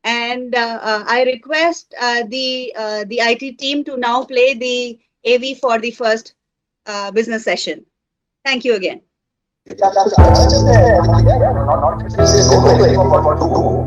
And I request the IT team to now play the AV for the first business session. Thank you again. That's urgent. Not just say no to anyone what to do.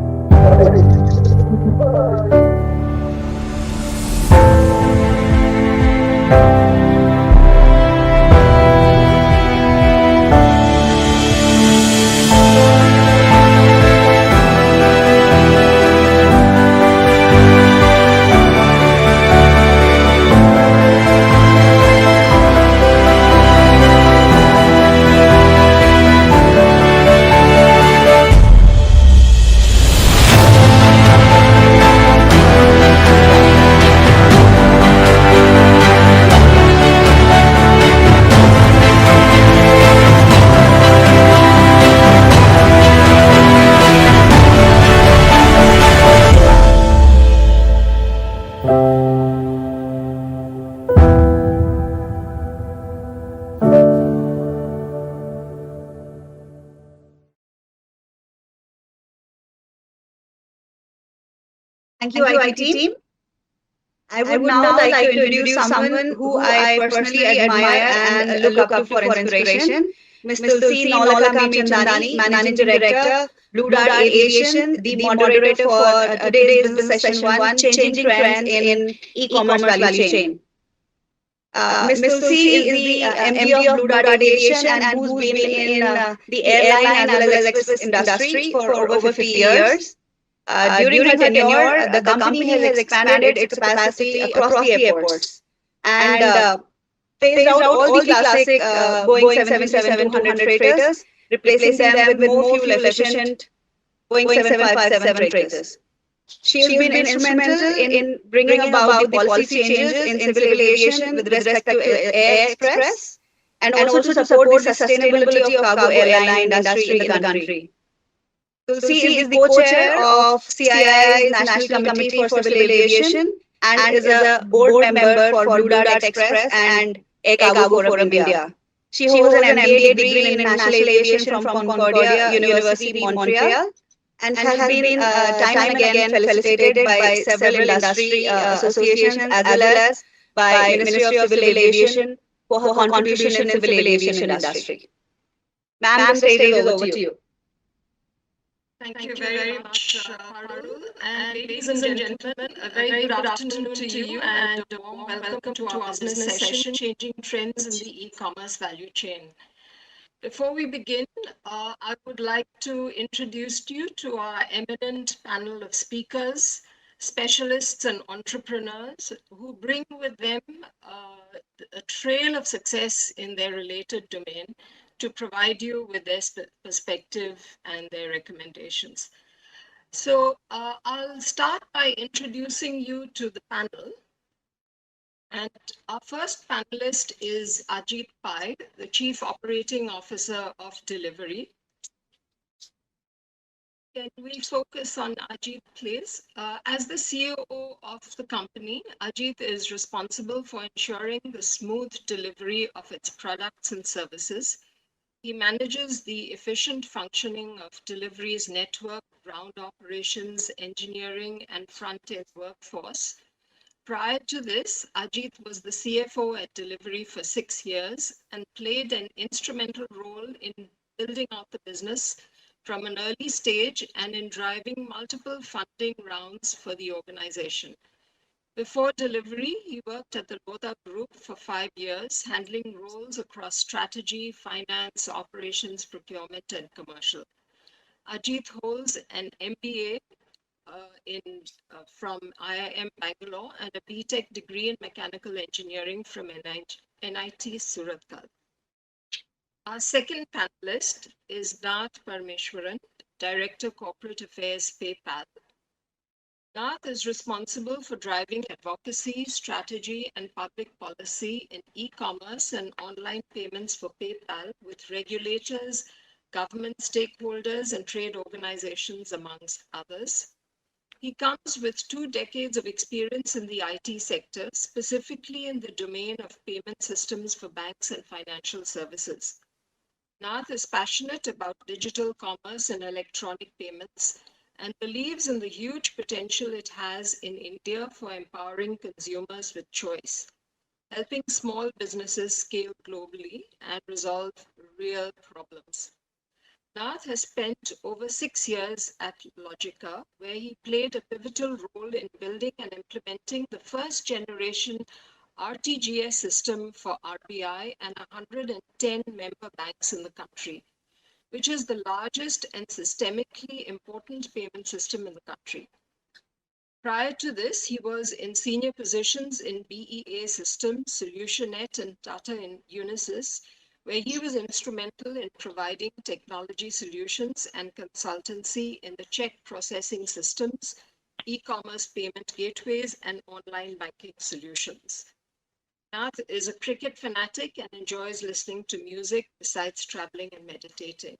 Thank you, IT team. I would now like to introduce someone who I personally admire and look up to for inspiration. Ms. Tulsi Naulaka Michandani, Managing Director, Blue Dart Aviation, the moderator for today's business session one, changing trends in e-commerce value chain. Ms. Tulsi is the MD of Blue Dart Aviation and who's been in the airline as well as express industry for over 50 years. During her tenure, the company has expanded its capacity across the airports and phased out all the classic Boeing 737-200 freighters, replacing them with more fuel-efficient Boeing 757 freighters. She has been instrumental in bringing about the policy changes in civil aviation with respect to air express and also to support the sustainability of cargo airline industry in the country. Tulsi is the co-chair of CII's National Committee for Civil Aviation and is a board member for Blue Dart Express and Air Cargo Forum India. She holds an MBA degree in International Aviation from Concordia University, Montreal, and has been time and again felicitated by several industry associations as well as by Ministry of Civil Aviation for her contribution in civil aviation industry. Ma'am, the stage is over to you. Thank you very much, Parul. And ladies and gentlemen, a very good afternoon to you and a warm welcome to our business session, Changing Trends in the E-commerce Value Chain. Before we begin, I would like to introduce you to our eminent panel of speakers, specialists and entrepreneurs who bring with them a trail of success in their related domain to provide you with their perspective and their recommendations. So I'll start by introducing you to the panel. And our first panelist is Ajit Pai, the Chief Operating Officer of Delivery. Can we focus on Ajit, please? As the CEO of the company, Ajit is responsible for ensuring the smooth delivery of its products and services. He manages the efficient functioning of Delivery's network, ground operations, engineering, and front-end workforce. Prior to this, Ajit was the CFO at Delivery for 6 years and played an instrumental role in building out the business from an early stage and in driving multiple funding rounds for the organization. Before Delivery, he worked at the Lodha Group for 5 years, handling roles across strategy, finance, operations, procurement, and commercial. Ajit holds an MBA from IIM Bangalore and a BTech degree in mechanical engineering from NIT Surathkal. Our second panelist is Nath Parmeshwaran, Director Corporate Affairs, PayPal. Nath is responsible for driving advocacy, strategy, and public policy in e-commerce and online payments for PayPal with regulators, government stakeholders, and trade organizations, amongst others. He comes with 2 decades of experience in the IT sector, specifically in the domain of payment systems for banks and financial services. Nath is passionate about digital commerce and electronic payments and believes in the huge potential it has in India for empowering consumers with choice, helping small businesses scale globally and resolve real problems. Nath has spent over 6 years at Logica, where he played a pivotal role in building and implementing the first generation RTGS system for RBI and 110 member banks in the country, which is the largest and systemically important payment system in the country. Prior to this, he was in senior positions in BEA Systems, SolutionNet, and Tata Unisys, where he was instrumental in providing technology solutions and consultancy in the check processing systems, e-commerce payment gateways, and online banking solutions. Nath is a cricket fanatic and enjoys listening to music besides traveling and meditating.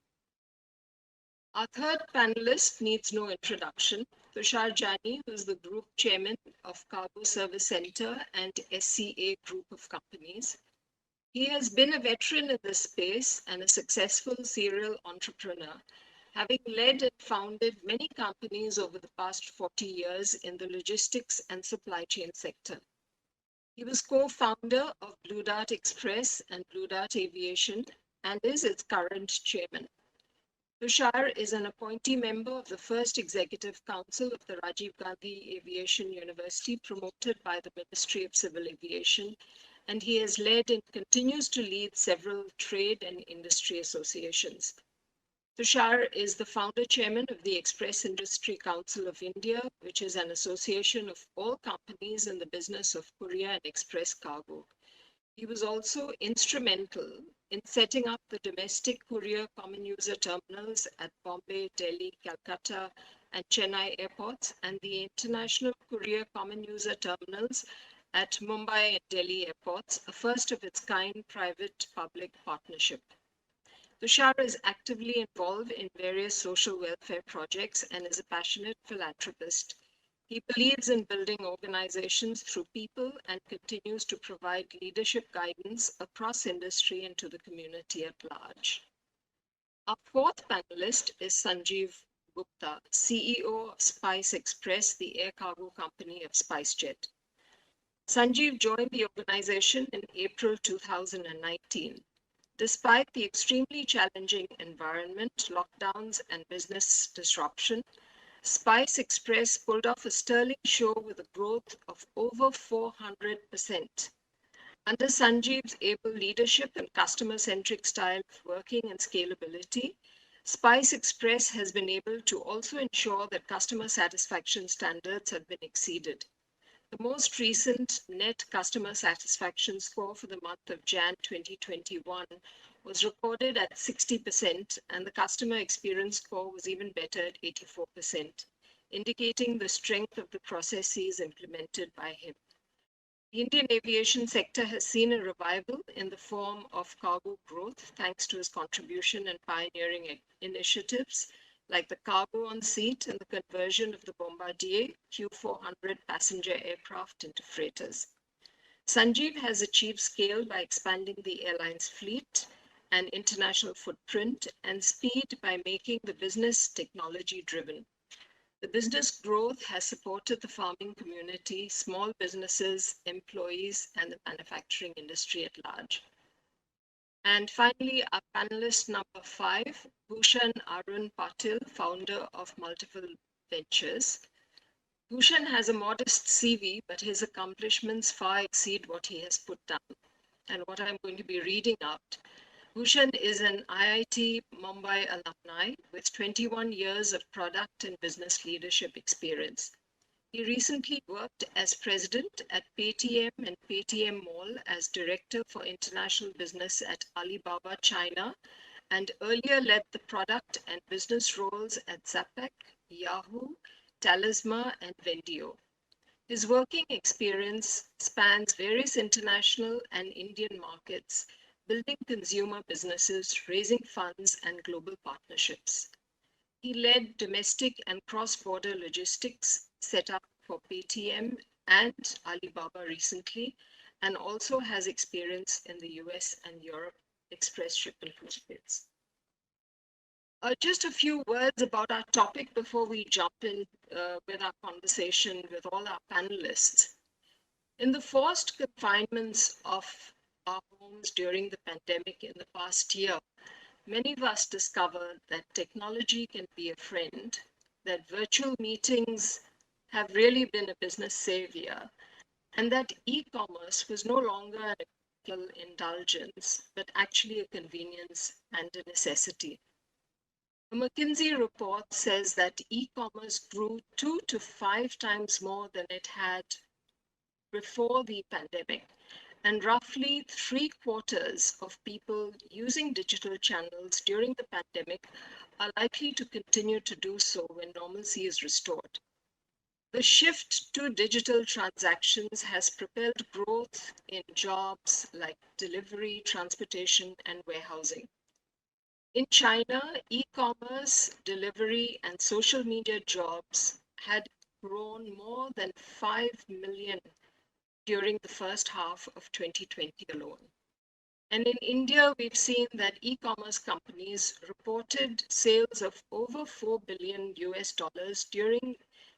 Our third panelist needs no introduction. Tushar Jani, who is the group chairman of Cargo Service Center and SCA Group of Companies. He has been a veteran in this space and a successful serial entrepreneur, having led and founded many companies over the past 40 years in the logistics and supply chain sector. He was co-founder of Blue Dart Express and Blue Dart Aviation and is its current chairman. Tushar is an appointee member of the first Executive Council of the Rajiv Gandhi Aviation University, promoted by the Ministry of Civil Aviation, and he has led and continues to lead several trade and industry associations. Tushar is the founder chairman of the Express Industry Council of India, which is an association of all companies in the business of courier and express cargo. He was also instrumental in setting up the domestic courier common user terminals at Bombay, Delhi, Calcutta, and Chennai airports, and the international courier common user terminals at Mumbai and Delhi airports, a first of its kind private-public partnership. Tushar is actively involved in various social welfare projects and is a passionate philanthropist. He believes in building organizations through people and continues to provide leadership guidance across industry and to the community at large. Our fourth panelist is Sanjeev Gupta, CEO of Spice Express, the air cargo company of SpiceJet. Sanjeev joined the organization in April 2019. Despite the extremely challenging environment, lockdowns, and business disruption, Spice Express pulled off a sterling show with a growth of over 400%. Under Sanjeev's able leadership and customer-centric style of working and scalability, Spice Express has been able to also ensure that customer satisfaction standards have been exceeded. The most recent net customer satisfaction score for the month of Jan 2021 was recorded at 60%, and the customer experience score was even better at 84%, indicating the strength of the processes implemented by him. The Indian aviation sector has seen a revival in the form of cargo growth thanks to his contribution and pioneering initiatives like the cargo on seat and the conversion of the Bombardier Q400 passenger aircraft into freighters. Sanjeev has achieved scale by expanding the airline's fleet and international footprint and speed by making the business technology driven. The business growth has supported the farming community, small businesses, employees, and the manufacturing industry at large. And finally, our panelist number 5, Bhushan Arun Patil, founder of Multiple Ventures. Bhushan has a modest CV, but his accomplishments far exceed what he has put down. And what I'm going to be reading out. Bhushan is an IIT Mumbai alumni with 21 years of product and business leadership experience. He recently worked as president at Paytm and Paytm Mall as director for international business at Alibaba China, and earlier led the product and business roles at Zapek, Yahoo, Talisma, and Vendio. His working experience spans various international and Indian markets, building consumer businesses, raising funds, and global partnerships. He led domestic and cross-border logistics set up for Paytm and Alibaba recently, and also has experience in the US and Europe express shipment markets. Just a few words about our topic before we jump in with our conversation with all our panelists. In the forced confinements of our homes during the pandemic in the past year, many of us discovered that technology can be a friend, that virtual meetings have really been a business savior, and that e-commerce was no longer an occasional indulgence, but actually a convenience and a necessity. A McKinsey report says that e-commerce grew 2 to 5 times more than it had before the pandemic, and roughly 3/4 of people using digital channels during the pandemic are likely to continue to do so when normalcy is restored. The shift to digital transactions has propelled growth in jobs like delivery, transportation, and warehousing. In China, e-commerce, delivery, and social media jobs had grown more than 5 million during the first half of 2020 alone. And in India, we've seen that e-commerce companies reported sales of over $4 billion during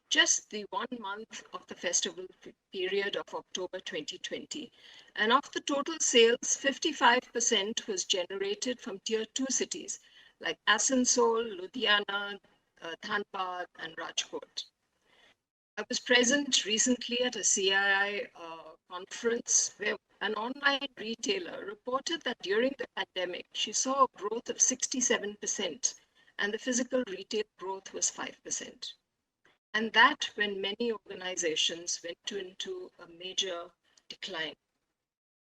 just the 1 month of the festival period of October 2020. And of the total sales, 55% was generated from tier 2 cities like Asansol, Ludhiana, Dhanbad, and Rajkot. I was present recently at a CII conference where an online retailer reported that during the pandemic, she saw a growth of 67%, and the physical retail growth was 5%. And that when many organizations went into a major decline.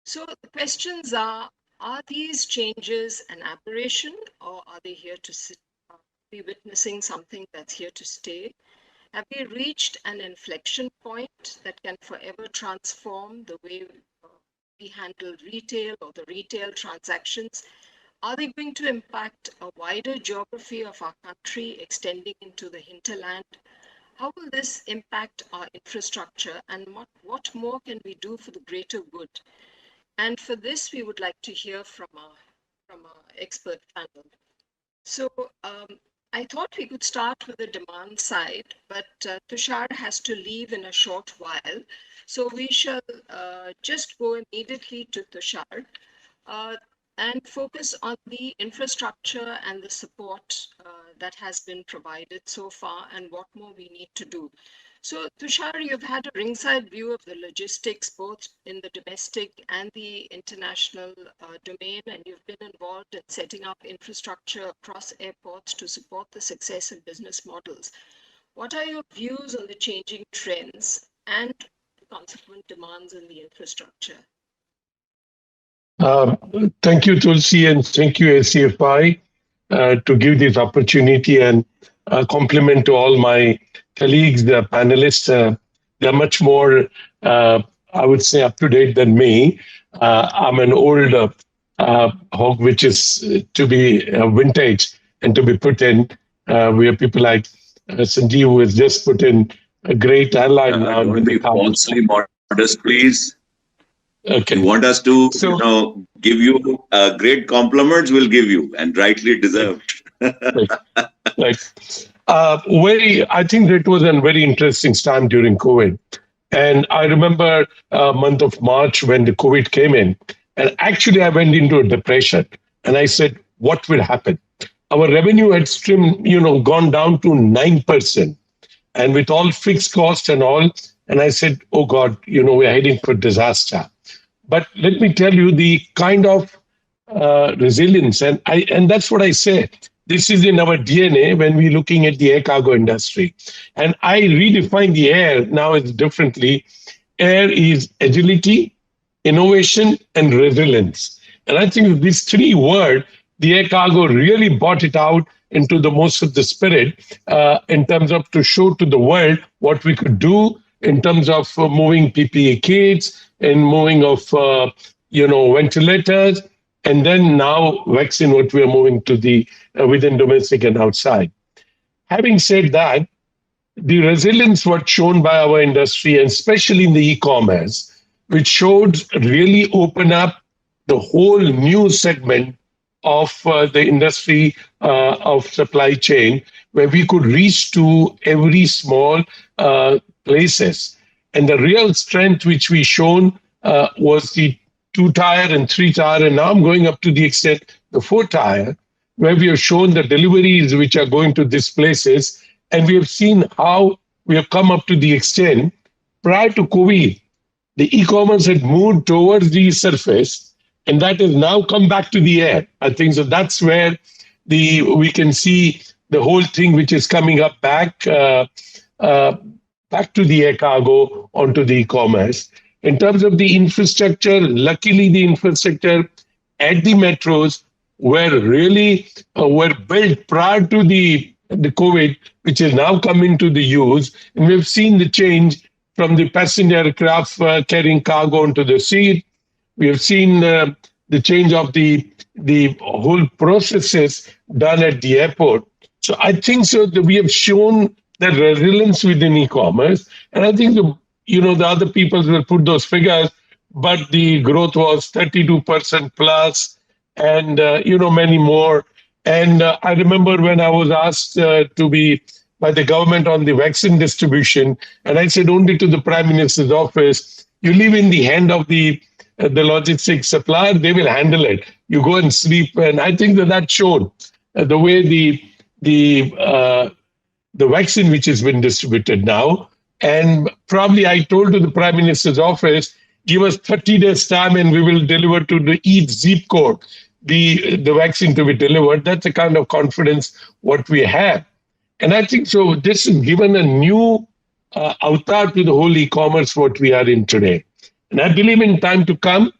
So the questions are these changes an aberration, or are they here to sit, be witnessing something that's here to stay? Have we reached an inflection point that can forever transform the way we handle retail or the retail transactions? Are they going to impact a wider geography of our country, extending into the hinterland? How will this impact our infrastructure, and what more can we do for the greater good? And for this, we would like to hear from our expert panel. So I thought we could start with the demand side, but Tushar has to leave in a short while. So we shall just go immediately to Tushar and focus on the infrastructure and the support that has been provided so far and what more we need to do. So Tushar, you've had a ringside view of the logistics, both in the domestic and the international domain, and you've been involved in setting up infrastructure across airports to support the success of business models. What are your views on the changing trends and the consequent demands in the infrastructure? Thank you, Tulsi, and thank you, ACFI, to give this opportunity, and compliment to all my colleagues, the panelists. They're much more, I would say, up to date than me. I'm an old hog, which is to be vintage and to be put in. We have people like Sanjeev, who has just put in a great airline now. Don't be falsely modest, please. Okay. You want us to, give you great compliments, we'll give you, and rightly deserved. Right. I think it was a very interesting time during COVID. And I remember month of March when the COVID came in, and actually I went into a depression, and I said, what will happen? Our revenue had gone down to 9%, and with all fixed costs and all. And I said, oh God, we're heading for disaster. But let me tell you the kind of resilience, and that's what I say. This is in our DNA when we're looking at the air cargo industry. And I redefine the air now as differently. Air is agility, innovation, and resilience. And I think these three words, the air cargo really brought it out into the most of the spirit in terms of to show to the world what we could do in terms of moving PPE kits and moving of ventilators, and then now vaccine, what we are moving to the within domestic and outside. Having said that, the resilience was shown by our industry, and especially in the e-commerce, which showed really open up the whole new segment of the industry of supply chain, where we could reach to every small places. And the real strength which we shown was the 2-tier and 3-tier, and now I'm going up to the extent the 4-tier, where we have shown the deliveries which are going to these places, and we have seen how we have come up to the extent. Prior to COVID, the e-commerce had moved towards the surface, and that has now come back to the air. I think so. That's where we can see the whole thing, which is coming up back back to the air cargo onto the e-commerce. In terms of the infrastructure, luckily the infrastructure at the metros were built prior to the COVID, which has now come into the use, and we've seen the change from the passenger aircraft carrying cargo onto the sea. We have seen the change of the whole processes done at the airport. So I think so that we have shown the resilience within e-commerce, and I think the other people will put those figures, but the growth was 32% plus, and many more. And I remember when I was asked to be by the government on the vaccine distribution, and I said only to the Prime Minister's office, you leave in the hand of the logistics supplier, they will handle it. You go and sleep, and I think that showed the way the vaccine which has been distributed now. And probably I told to the Prime Minister's office, give us 30 days time and we will deliver to the each zip code the vaccine to be delivered. That's the kind of confidence what we have. And I think so this has given a new avatar to the whole e-commerce what we are in today. And I believe in time to come,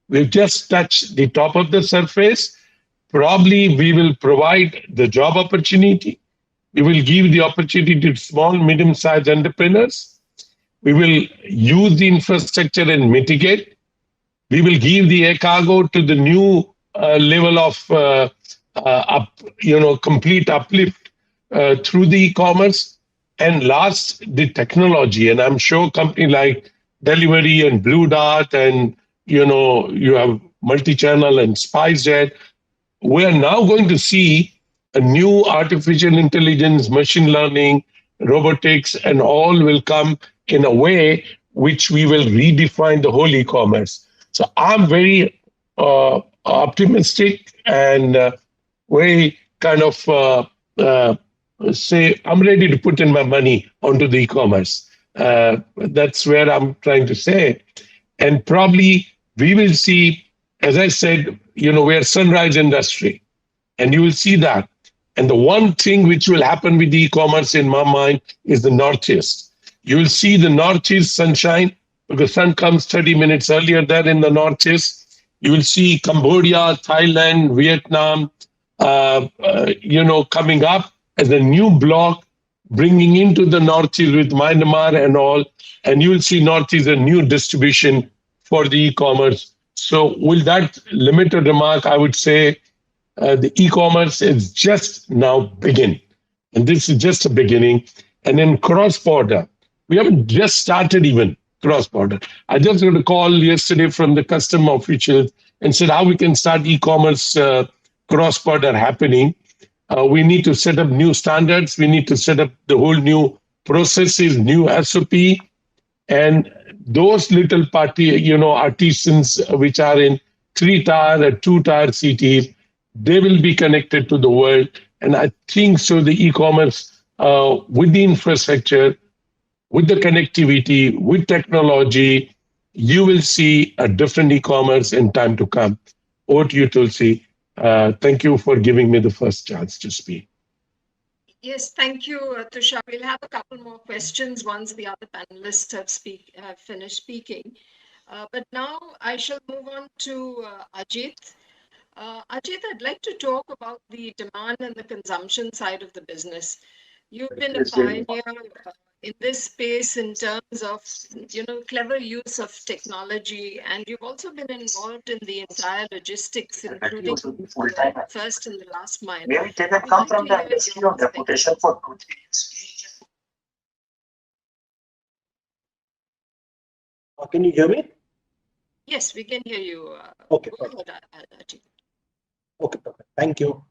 we've just touched the top of the surface. Probably we will provide the job opportunity. We will give the opportunity to small, medium-sized entrepreneurs. We will use the infrastructure and mitigate. We will give the air cargo to the new level of complete uplift through the e-commerce. And last, the technology. And I'm sure companies like Delivery and Blue Dart and, you have multi-channel and SpiceJet, we are now going to see a new artificial intelligence, machine learning, robotics, and all will come in a way which we will redefine the whole e-commerce. So I'm very optimistic and very kind of say I'm ready to put in my money onto the e-commerce. That's where I'm trying to say. And probably we will see, as I said, we're sunrise industry, and you will see that. And the one thing which will happen with the e-commerce in my mind is the Northeast. You will see the Northeast sunshine because sun comes 30 minutes earlier there in the Northeast. You will see Cambodia, Thailand, Vietnam, coming up as a new block, bringing into the Northeast with Myanmar and all. And you will see Northeast a new distribution for the e-commerce. So with that limited remark, I would say the e-commerce is just now begin. And this is just a beginning. And then cross-border, we haven't just started even cross-border. I just got a call yesterday from the custom officials and said how we can start e-commerce cross-border happening. We need to set up new standards. We need to set up the whole new processes, new SOP. And those little artisans which are in 3-tier or 2-tier cities, they will be connected to the world. And I think so the e-commerce with the infrastructure, with the connectivity, with technology, you will see a different e-commerce in time to come. Over to you, Tulsi. Thank you for giving me the first chance to speak. Yes, thank you, Tushar. We'll have a couple more questions once the other panelists have finished speaking. But now I shall move on to Ajit. Ajit, I'd like to talk about the demand and the consumption side of the business. You've been a pioneer in this space in terms of, clever use of technology, and you've also been involved in the entire logistics, including the first and the last mile. Maybe they can come from the industry of reputation for 2-3 years. Can you hear me? Yes, we can hear you. Okay. Go ahead, Ajit. Okay, perfect. Thank you.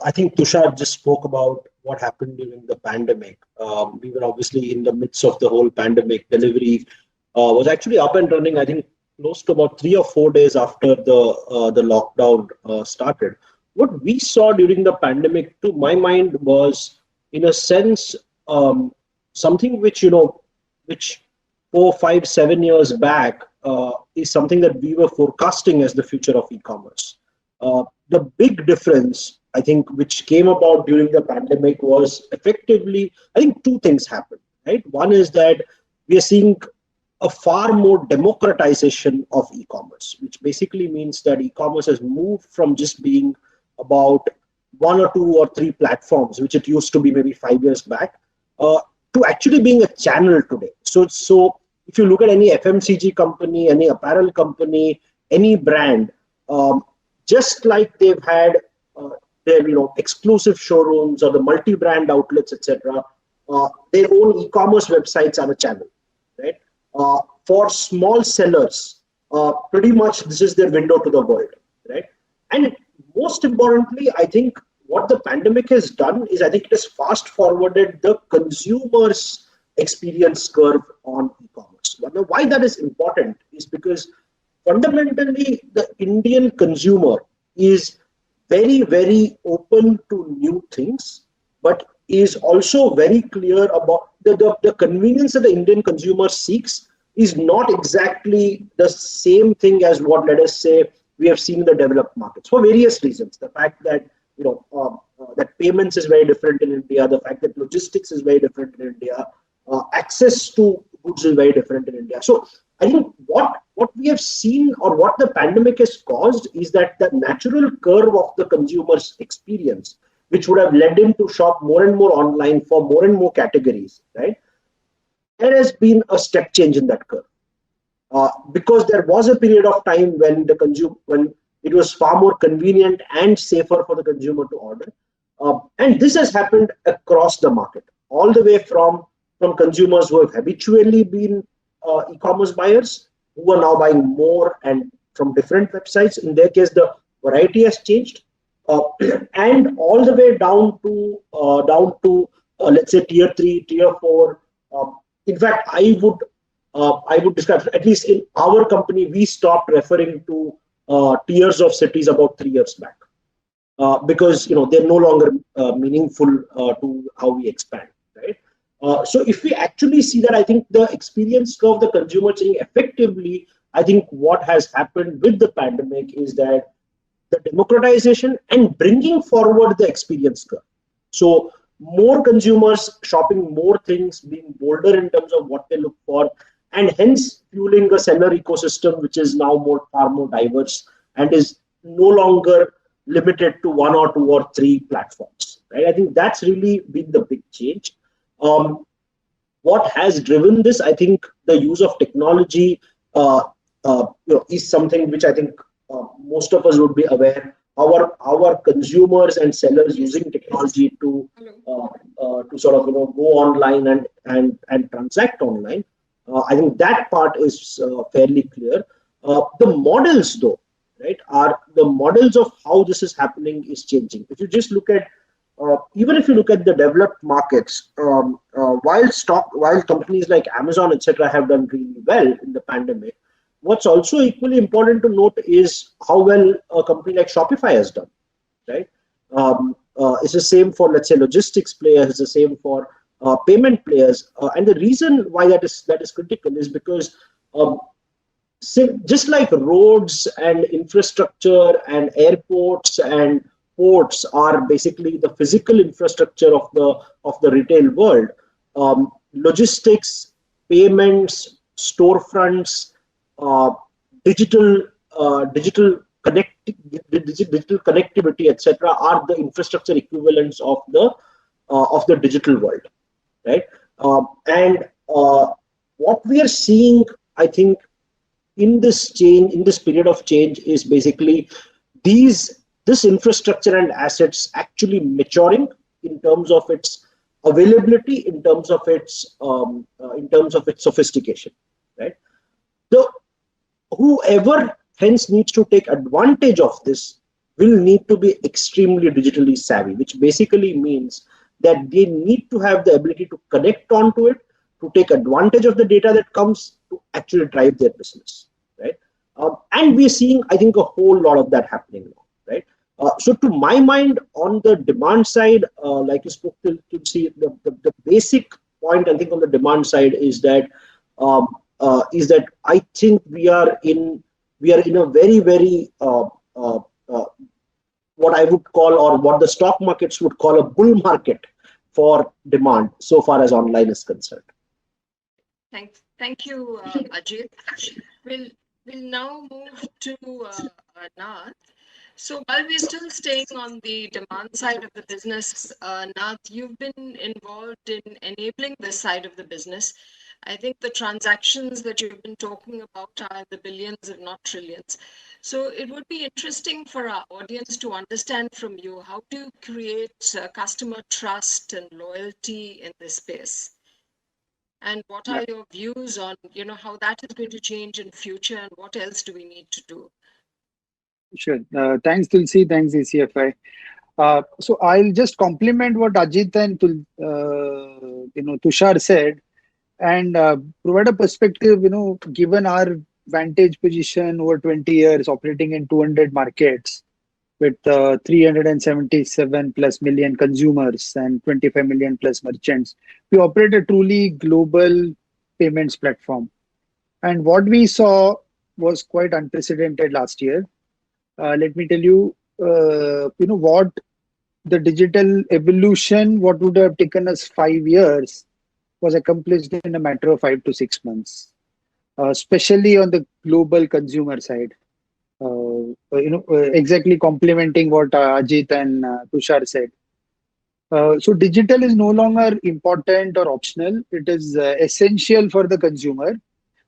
I think Tushar just spoke about what happened during the pandemic. We were obviously in the midst of the whole pandemic. Delivery was actually up and running, I think, close to about 3 or 4 days after the lockdown started. What we saw during the pandemic, to my mind, was in a sense something which which 4, 5, 7 years back is something that we were forecasting as the future of e-commerce. The big difference, I think, which came about during the pandemic was effectively, I think two things happened, right? One is that we are seeing a far more democratization of e-commerce, which basically means that e-commerce has moved from just being about 1 or 2 or 3 platforms, which it used to be maybe 5 years back, uh, to actually being a channel today. So if you look at any FMCG company, any apparel company, any brand, um, just like they've had their exclusive showrooms or the multi-brand outlets, etc. Their own e-commerce websites are a channel, right? For small sellers, pretty much this is their window to the world, right? And most importantly, I think what the pandemic has done is I think it has fast forwarded the consumer's experience curve on e-commerce. Why that is important is because fundamentally the Indian consumer is very, very open to new things, but is also very clear about the convenience that the Indian consumer seeks is not exactly the same thing as what, let us say, we have seen in the developed markets for various reasons. The fact that that payments is very different in India, the fact that logistics is very different in India, access to goods is very different in India. So I think what we have seen or what the pandemic has caused is that the natural curve of the consumer's experience, which would have led him to shop more and more online for more and more categories, right? There has been a step change in that curve. Because there was a period of time when it was far more convenient and safer for the consumer to order, and this has happened across the market, all the way from consumers who have habitually been e-commerce buyers who are now buying more and from different websites. In their case, the variety has changed, uh, and all the way down to let's say tier 3, tier 4. In fact, I would describe, at least in our company, we stopped referring to tiers of cities about 3 years back because they're no longer meaningful to how we expand, right? So if we actually see that, I think the experience curve, the consumer changing effectively, I think what has happened with the pandemic is that the democratization and bringing forward the experience curve. So more consumers shopping more things, being bolder in terms of what they look for, and hence fueling a seller ecosystem which is now far more diverse and is no longer limited to 1 or 2 or 3 platforms. Right? I think that's really been the big change. Um, what has driven this? I think the use of technology is something which I think most of us would be aware. Our consumers and sellers using technology to sort of go online and transact online. I think that part is fairly clear. The models, though, right, are the models of how this is happening is changing. If you just look at even if you look at the developed markets, while companies like Amazon, etc., have done really well in the pandemic, what's also equally important to note is how well a company like Shopify has done, right? It's the same for, let's say, logistics players. It's the same for payment players. And the reason why that is critical is because just like roads and infrastructure and airports and ports are basically the physical infrastructure of the retail world, logistics, payments, storefronts, uh, digital digital connectivity, etc., are the infrastructure equivalents of the digital world, right? And what we are seeing, I think, in this period of change, is basically this infrastructure and assets actually maturing in terms of its availability, in terms of its sophistication, right? So whoever hence needs to take advantage of this will need to be extremely digitally savvy, which basically means that they need to have the ability to connect onto it, to take advantage of the data that comes to actually drive their business, right? And we're seeing, I think, a whole lot of that happening now, right? So to my mind, on the demand side, like you spoke to see the basic point, I think, on the demand side um, is that I think we are in a very, very what I would call, or what the stock markets would call, a bull market for demand so far as online is concerned. Thank you, Ajit. We'll now move to Nath. So while we're still staying on the demand side of the business, Nath, you've been involved in enabling this side of the business. I think the transactions that you've been talking about are the billions, if not trillions. So it would be interesting for our audience to understand from you, how do you create customer trust and loyalty in this space? And what are your views on, how that is going to change in future, and what else do we need to do? Sure. Thanks, Tulsi. Thanks, ACFI. So I'll just compliment what Ajit and Tushar said, and provide a perspective. Given our vantage position over 20 years, operating in 200 markets with 377 plus million consumers and 25 million plus merchants, we operate a truly global payments platform. And what we saw was quite unprecedented last year. Let me tell you, what the digital evolution, what would have taken us 5 years, was accomplished in a matter of 5 to 6 months, especially on the global consumer side. Exactly complementing what Ajit and Tushar said. So digital is no longer important or optional. It is essential for the consumer.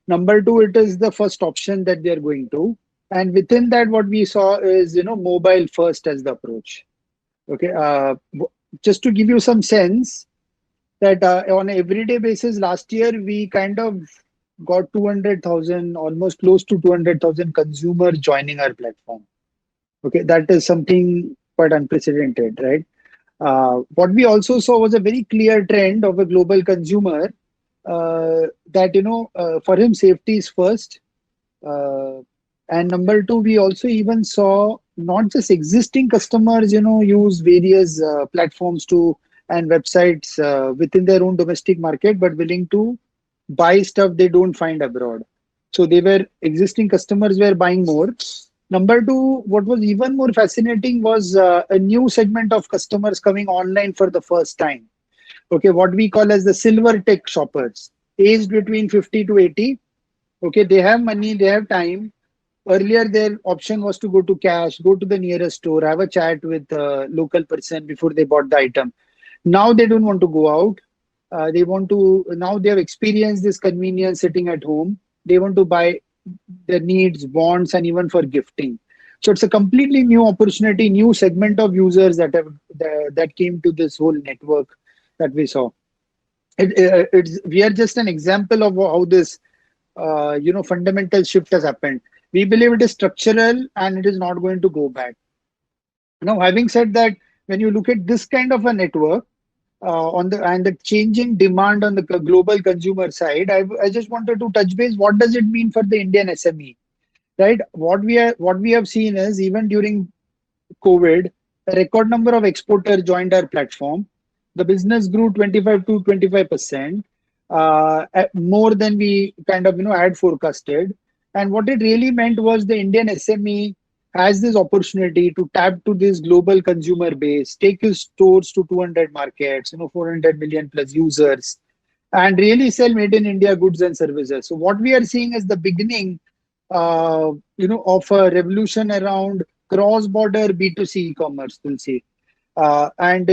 Number two, it is the first option that they are going to. And within that, what we saw is, mobile first as the approach. Okay. Just to give you some sense that on an everyday basis, last year, we kind of got 200,000, almost close to 200,000 consumers joining our platform. Okay. That is something quite unprecedented, right? What we also saw was a very clear trend of a global consumer that, for him, safety is first. And number two, we also even saw not just existing customers, use various platforms and websites within their own domestic market, but willing to buy stuff they don't find abroad. So existing customers were buying more. Number two, what was even more fascinating was a new segment of customers coming online for the first time. Okay, what we call as the silver tech shoppers, aged between 50 to 80. Okay, they have money, they have time. Earlier, their option was to go to cash, go to the nearest store, have a chat with a local person before they bought the item. Now they don't want to go out. Now they have experienced this convenience sitting at home. They want to buy their needs, wants, and even for gifting. So it's a completely new opportunity, new segment of users that came to this whole network that we saw. We are just an example of how this fundamental shift has happened. We believe it is structural and it is not going to go back. Now, having said that, when you look at this kind of a network and the changing demand on the global consumer side, I just wanted to touch base. What does it mean for the Indian SME? Right? What we have seen is, even during COVID, a record number of exporters joined our platform. The business grew 25 to 25%, more than we had forecasted. And what it really meant was the Indian SME has this opportunity to tap to this global consumer base, take his stores to 200 markets, 400 million plus users, and really sell made in India goods and services. So what we are seeing is the beginning, of a revolution around cross-border B2C e-commerce, we'll see. And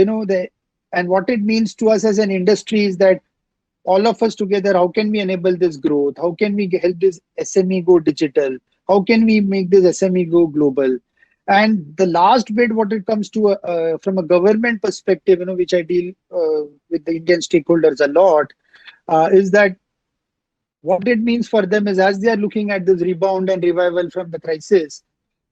what it means to us as an industry is that all of us together, how can we enable this growth? How can we help this SME go digital? How can we make this SME go global? And the last bit, what it comes to from a government perspective, which I deal with the Indian stakeholders a lot, is that what it means for them is, as they are looking at this rebound and revival from the crisis,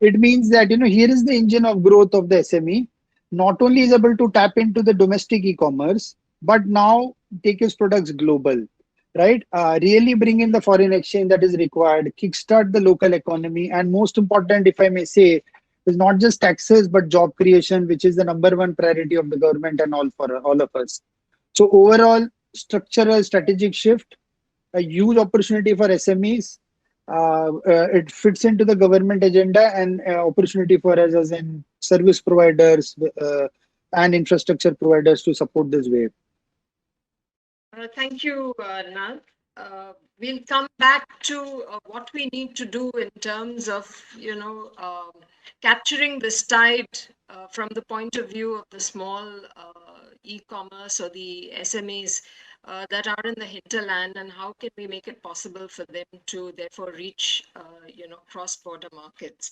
It means that, here is the engine of growth of the SME. Not only is able to tap into the domestic e-commerce, but now take his products global, right? Really bring in the foreign exchange that is required, kickstart the local economy, and most important, if I may say, is not just taxes but job creation, which is the number one priority of the government and all for all of us. So overall, structural strategic shift, a huge opportunity for SMEs. It fits into the government agenda and opportunity for us as in service providers and infrastructure providers to support this wave. Thank you, Nal. We'll come back to what we need to do in terms of, capturing this tide from the point of view of the small e-commerce or the SMEs that are in the hinterland, and how can we make it possible for them to therefore reach, cross-border markets.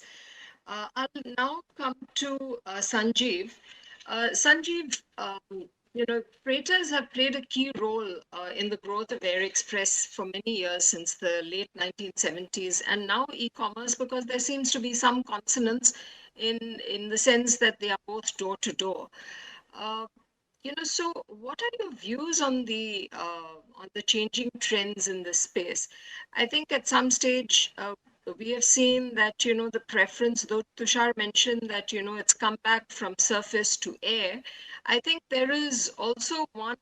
I'll now come to Sanjeev. Sanjeev, freighters have played a key role in the growth of Air Express for many years since the late 1970s, and now e-commerce, because there seems to be some consonance in the sense that they are both door to door. So what are your views on the changing trends in this space? I think at some stage we have seen that the preference, though Tushar mentioned that it's come back from surface to air. I think there is also one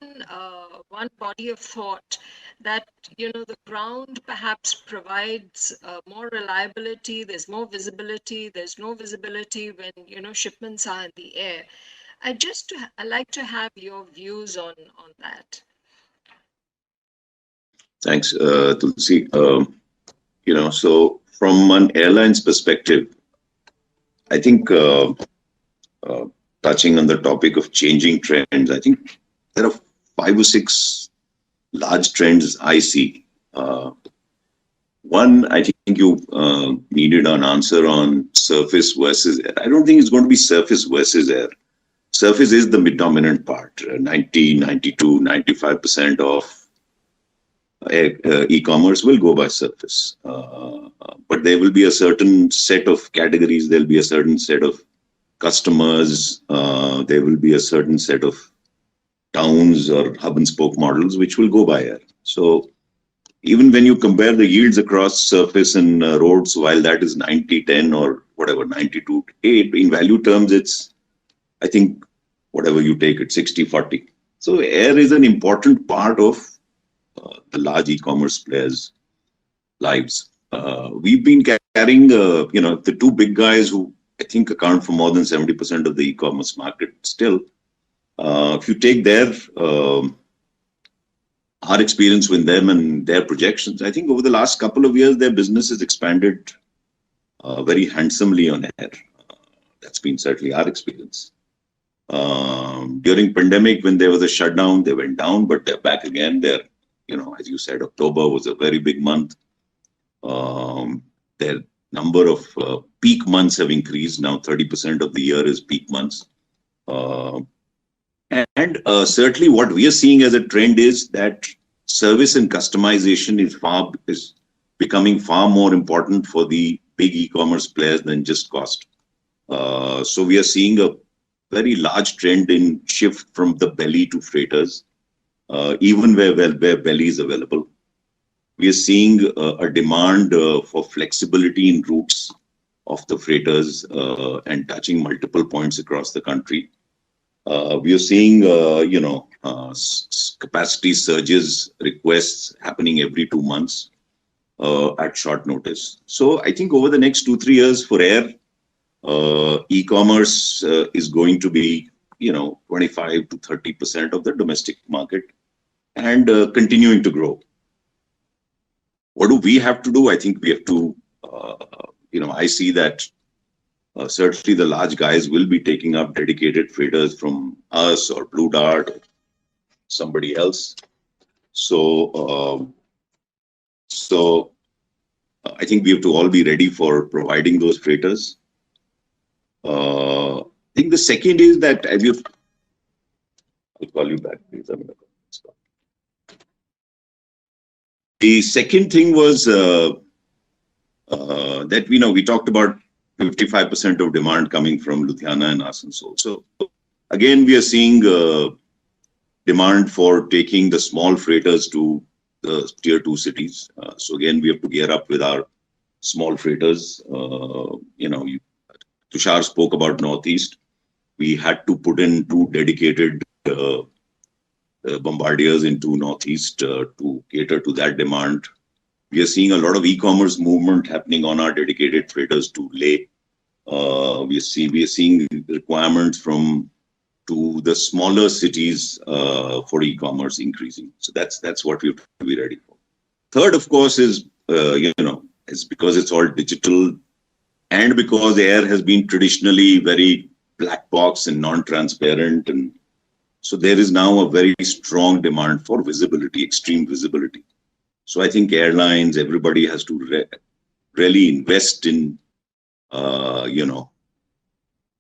body of thought that the ground perhaps provides more reliability. There's more visibility. There's no visibility when shipments are in the air. I'd like to have your views on that. Thanks, Tulsi. So from an airline's perspective, I think touching on the topic of changing trends, I think there are 5 or 6 large trends I see. One, I think you needed an answer on surface versus air. I don't think it's going to be surface versus air. Surface is the dominant part. 90, 92, 95% of e-commerce will go by surface. But there will be a certain set of categories, there'll be a certain set of customers, there will be a certain set of towns or hub and spoke models which will go by air. So even when you compare the yields across surface and roads, while that is 90-10 or whatever, 92-8, in value terms, it's, I think, whatever you take it, 60-40. So air is an important part of the large e-commerce players' lives. We've been carrying, the 2 big guys who I think account for more than 70% of the e-commerce market still. If you take our experience with them and their projections, I think over the last couple of years, their business has expanded very handsomely on air. That's been certainly our experience. During pandemic, when there was a shutdown, they went down, but they're back again. They're, as you said, October was a very big month. Their number of peak months have increased. Now 30% of the year is peak months. And certainly what we are seeing as a trend is that service and customization is becoming far more important for the big e-commerce players than just cost. So we are seeing a very large trend in shift from the belly to freighters, even where belly is available. We are seeing a demand for flexibility in routes of the freighters and touching multiple points across the country. We are seeing, capacity surges, requests happening every 2 months at short notice. So I think over the next 2-3 years for air, e-commerce is going to be, 25 to 30% of the domestic market and continuing to grow. What do we have to do? I think we have to, I see that certainly the large guys will be taking up dedicated freighters from us or Blue Dart or somebody else. So I think we have to all be ready for providing those freighters. I think the second is that I'll call you back, please. The second thing was that we talked about 55% of demand coming from Ludhiana and Asansol. So again, we are seeing demand for taking the small freighters to the tier 2 cities. So again, we have to gear up with our small freighters. Tushar spoke about Northeast. We had to put in 2 dedicated bombardiers into Northeast to cater to that demand. We are seeing a lot of e-commerce movement happening on our dedicated freighters to Leh. We are seeing requirements to the smaller cities for e-commerce increasing. So that's what we have to be ready for. Third, of course, is because it's all digital, and because air has been traditionally very black box and non-transparent, and so there is now a very strong demand for visibility, extreme visibility. So I think airlines, everybody has to really invest in,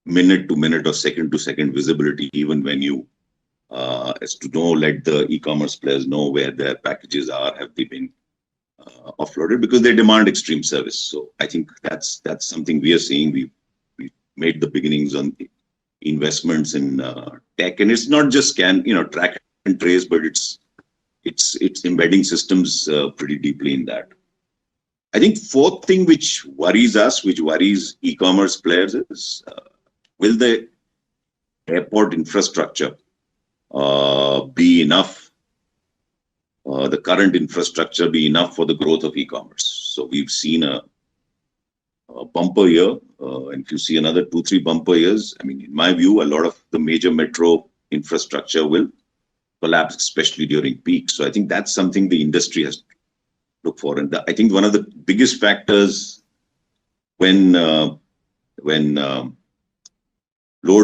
minute to minute or second to second visibility, even when you, as to know, let the e-commerce players know where their packages are, have they been offloaded, because they demand extreme service. So I think that's something we are seeing. We made the beginnings on the investments in tech, and it's not just track and trace, but it's embedding systems pretty deeply in that. I think fourth thing which worries us, which worries e-commerce players, is will the airport infrastructure be enough? The current infrastructure be enough for the growth of e-commerce? So we've seen a bumper year, and if you see another 2-3 bumper years, I mean, in my view, a lot of the major metro infrastructure will collapse, especially during peak. So I think that's something the industry has to look for. And I think one of the biggest factors when loads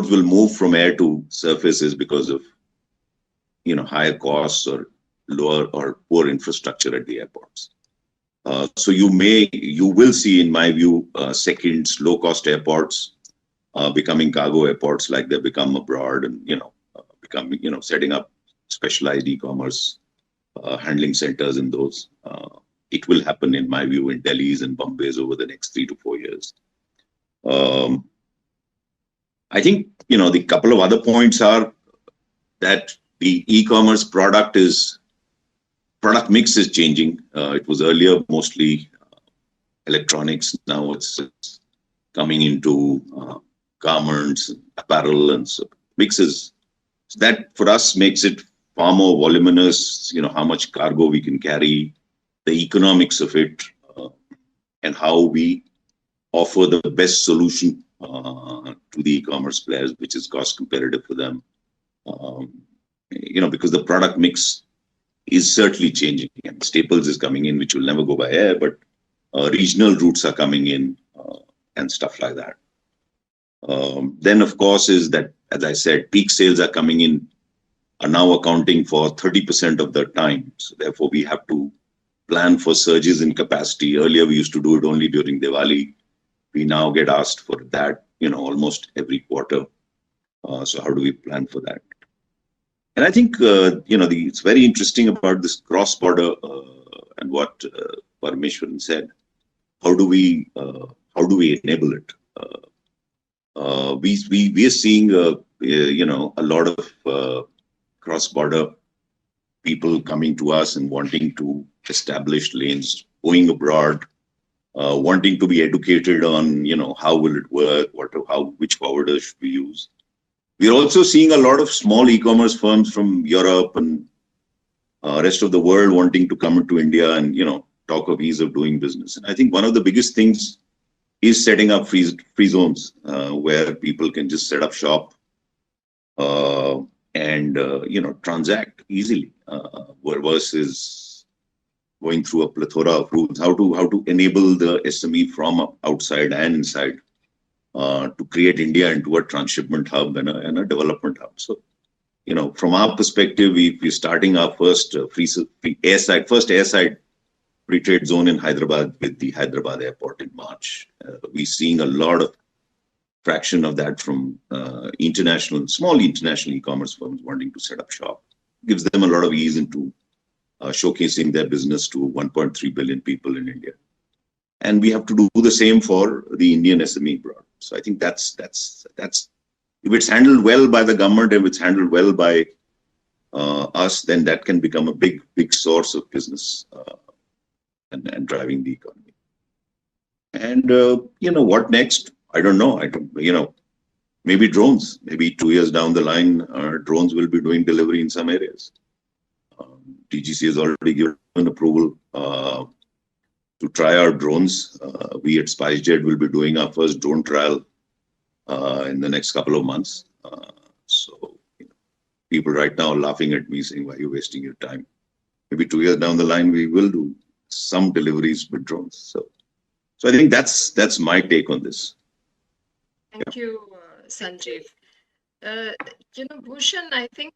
will move from air to surface is because of higher costs or lower or poor infrastructure at the airports. So you will see, in my view, second low-cost airports becoming cargo airports like they become abroad, and setting up specialized e-commerce handling centers in those. It will happen, in my view, in Delhi's and Bombay's over the next 3 to 4 years. I think the couple of other points are that the e-commerce product mix is changing. It was earlier mostly electronics. Now it's coming into garments, apparel, and so mixes. So that for us makes it far more voluminous. How much cargo we can carry, the economics of it, and how we offer the best solution to the e-commerce players, which is cost competitive for them. Because the product mix is certainly changing, and staples is coming in, which will never go by air, but regional routes are coming in and stuff like that. Then, of course, is that, as I said, peak sales are coming in, are now accounting for 30% of the time. So therefore, we have to plan for surges in capacity. Earlier, we used to do it only during Diwali. We now get asked for that, almost every quarter. So how do we plan for that? And I think, it's very interesting about this cross-border and what Parameshwaran said. How do we enable it? We are seeing, a lot of cross-border people coming to us and wanting to establish lanes, going abroad, wanting to be educated on, how will it work, which forwarder should we use. We're also seeing a lot of small e-commerce firms from Europe and rest of the world wanting to come into India and, talk of ease of doing business. And I think one of the biggest things is setting up free zones where people can just set up shop and, transact easily versus going through a plethora of rules. How to enable the SME from outside and inside to create India into a transshipment hub and a development hub. So, from our perspective, we're starting our first airside free trade zone in Hyderabad with the Hyderabad airport in March. We're seeing a lot of fraction of that from small international e-commerce firms wanting to set up shop. Gives them a lot of ease into showcasing their business to 1.3 billion people in India. and we have to do the same for the Indian SME abroad. So I think that's if it's handled well by the government, if it's handled well by us, then that can become a big source of business and driving the economy. And what next? I don't know. Maybe drones. Maybe 2 years down the line, drones will be doing delivery in some areas. DGC has already given approval to try our drones. We at SpiceJet will be doing our first drone trial in the next couple of months. So people right now are laughing at me saying, why are you wasting your time? Maybe 2 years down the line, we will do some deliveries with drones. So I think that's my take on this. Thank you, Sanjeev. Bhushan, I think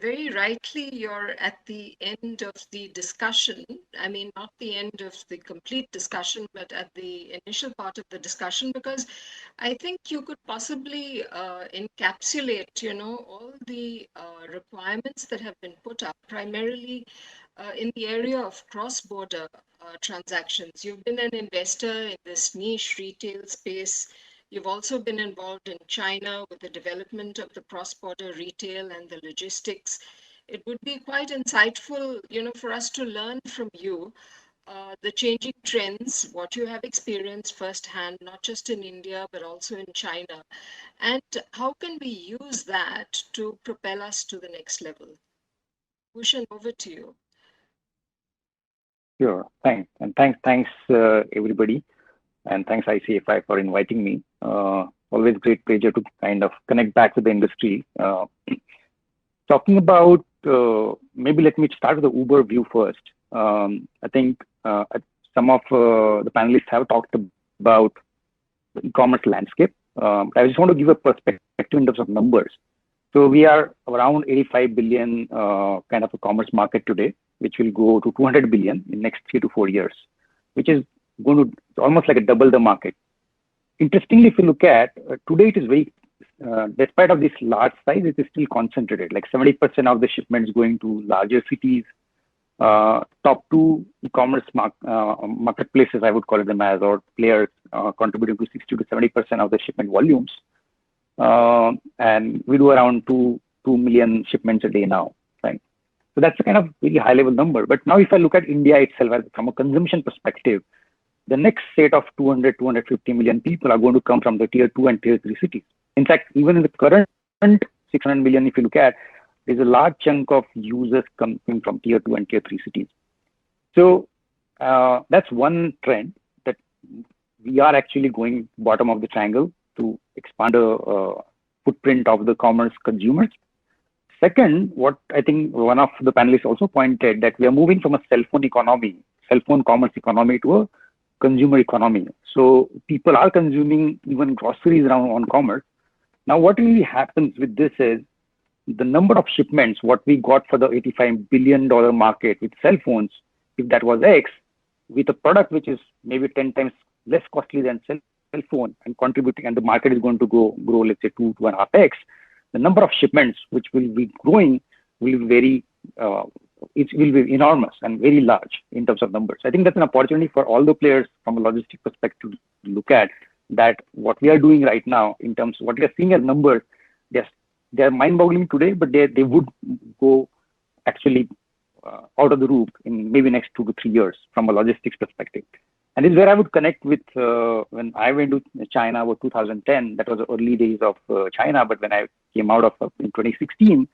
very rightly you're at the end of the discussion. I mean, not the end of the complete discussion, but at the initial part of the discussion, because I think you could possibly encapsulate, all the requirements that have been put up, primarily in the area of cross-border transactions. You've been an investor in this niche retail space. You've also been involved in China with the development of the cross-border retail and the logistics. It would be quite insightful, for us to learn from you the changing trends, what you have experienced firsthand, not just in India, but also in China. And how can we use that to propel us to the next level? Bhushan, over to you. Sure, thanks. And thanks everybody. And thanks ICFI for inviting me. Always great pleasure to kind of connect back with the industry. Talking about, maybe let me start with the Uber view first. I think some of the panelists have talked about the e-commerce landscape. I just want to give a perspective in terms of numbers. So we are around 85 billion kind of a commerce market today, which will go to 200 billion in next 3 to 4 years, which is going to almost like a double the market. Interestingly, if you look at today, it is very, despite of this large size, it is still concentrated. Like 70% of the shipments going to larger cities. Top 2 e-commerce marketplaces, I would call them as, or players contributing to 60 to 70% of the shipment volumes. And we do around 2 million shipments a day now, right? So that's a kind of really high level number. But now if I look at India itself from a consumption perspective, the next set of 250 million people are going to come from the tier 2 and tier 3 cities. In fact, even in the current 600 million, if you look at, there's a large chunk of users coming from tier 2 and tier 3 cities. So that's one trend, that we are actually going bottom of the triangle to expand the footprint of the commerce consumers. Second, what I think one of the panelists also pointed, that we are moving from a cell phone commerce economy to a consumer economy. So people are consuming even groceries around on commerce. Now, what really happens with this is the number of shipments, what we got for the $85 billion market with cell phones, if that was X, with a product which is maybe 10 times less costly than cell phone and contributing, and the market is going to grow, let's say 2.5x, the number of shipments which will be growing will be very, it will be enormous and very large in terms of numbers. I think that's an opportunity for all the players from a logistic perspective to look at that what we are doing right now in terms of what we are seeing as numbers. They're mind-boggling today, but they would go actually out of the roof in maybe next 2 to 3 years from a logistics perspective. And this is where I would connect with when I went to China about 2010. That was the early days of China, but when I came out of in 2016,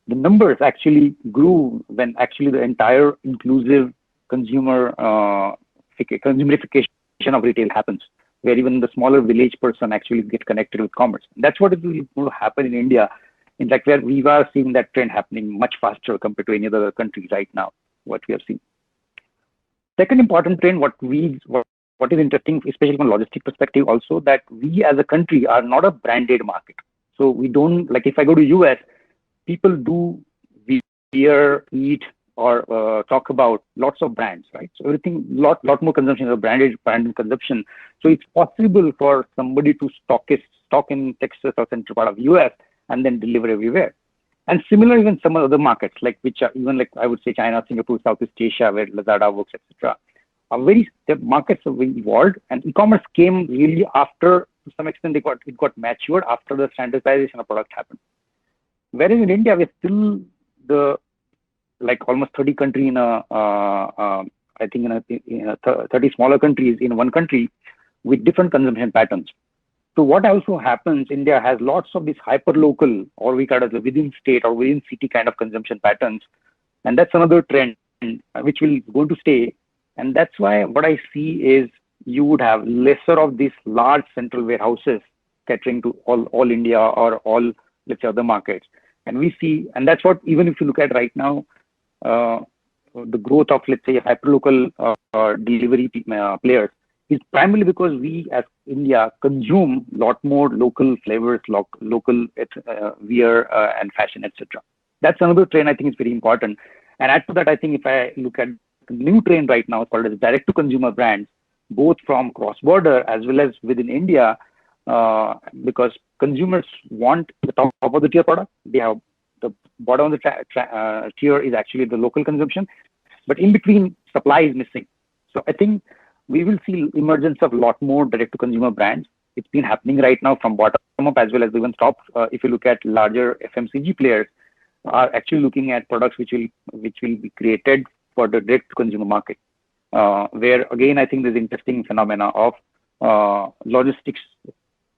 the numbers actually grew when actually the entire inclusive consumerification of retail happens, where even the smaller village person actually get connected with commerce. That's what is going to happen in India. In fact, where we are seeing that trend happening much faster compared to any other country right now, what we have seen. Second important trend, what is interesting, especially from a logistic perspective also, that we as a country are not a branded market. So we don't, like if I go to US, people do wear, eat, or talk about lots of brands, right? So everything, lot more consumption of branded consumption. So it's possible for somebody to stock in Texas or central part of US and then deliver everywhere. And similar even some other markets, like which are even like I would say China, Singapore, Southeast Asia, where Lazada works, etc. the markets are very evolved, and e-commerce came really after, to some extent, it got matured after the standardization of product happened. Whereas in India, we're still like almost 30 country in I think in a 30 smaller countries in one country with different consumption patterns. So what also happens, India has lots of these hyper local, or we call it the within state or within city kind of consumption patterns, and that's another trend which will going to stay. And that's why what I see is you would have lesser of these large central warehouses catering to all India or all, let's say, other markets. And we see, and that's what, even if you look at right now, the growth of, let's say, hyperlocal delivery players is primarily because we as India consume a lot more local flavors, local wear and fashion, etc. That's another trend I think is very important. And add to that, I think if I look at the new trend right now called as direct to consumer brands, both from cross-border as well as within India, because consumers want the top of the tier product. They have the bottom of the tier is actually the local consumption, but in between supply is missing. So I think we will see emergence of a lot more direct to consumer brands. It's been happening right now from bottom up as well as even top. If you look at larger FMCG players, are actually looking at products which will be created for the direct to consumer market. Where again, I think there's interesting phenomena of logistics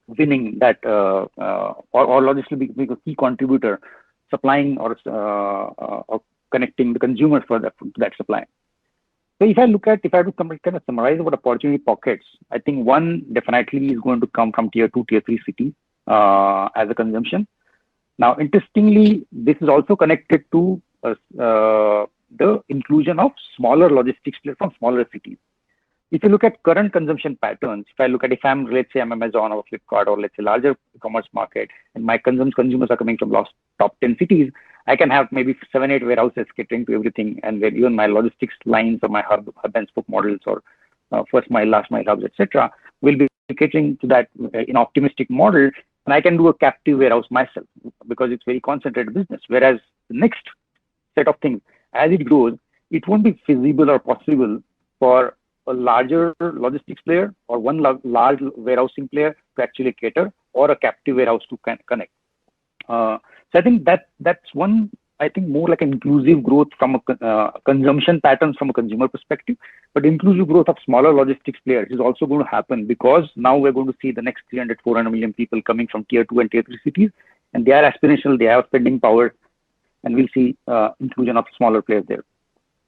winning that, or logistics being a key contributor, supplying or connecting the consumers for that supply. So if I have to kind of summarize about opportunity pockets, I think one definitely is going to come from tier 2, tier 3 cities as a consumption. Now, interestingly, this is also connected to the inclusion of smaller logistics players from smaller cities. If you look at current consumption patterns, if I'm, let's say, I'm Amazon or Flipkart or let's say larger e-commerce market, and my consumers are coming from top 10 cities, I can have maybe 7, 8 warehouses catering to everything, and where even my logistics lines or my hub and spoke models or first mile, last mile hubs, etc., will be catering to that in optimistic model, and I can do a captive warehouse myself because it's very concentrated business. Whereas the next set of things, as it grows, it won't be feasible or possible for a larger logistics player or one large warehousing player to actually cater, or a captive warehouse to connect. So I think that's one, I think more like an inclusive growth from a consumption patterns from a consumer perspective, but inclusive growth of smaller logistics players is also going to happen because now we're going to see the next 300, 400 million people coming from tier 2 and tier 3 cities, and they are aspirational, they have spending power, and we'll see inclusion of smaller players there.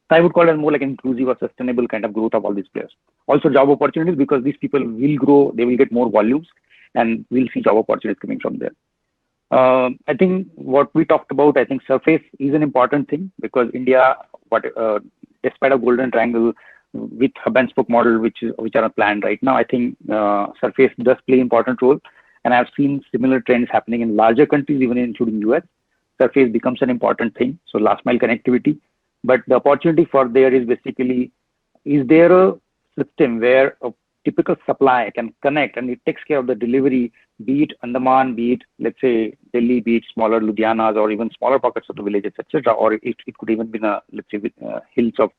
So I would call it more like an inclusive or sustainable kind of growth of all these players. Also job opportunities, because these people will grow, they will get more volumes, and we'll see job opportunities coming from there. I think what we talked about, I think surface is an important thing because India, despite a golden triangle with hub and spoke model, which are planned right now, I think surface does play important role. And I've seen similar trends happening in larger countries, even including US. Surface becomes an important thing. So last mile connectivity. But the opportunity for there is basically, is there a system where a typical supply can connect and it takes care of the delivery, be it Andaman, be it, let's say, Delhi, be it smaller Ludhianas or even smaller pockets of the villages, etc. Or it could even be, let's say, hills of,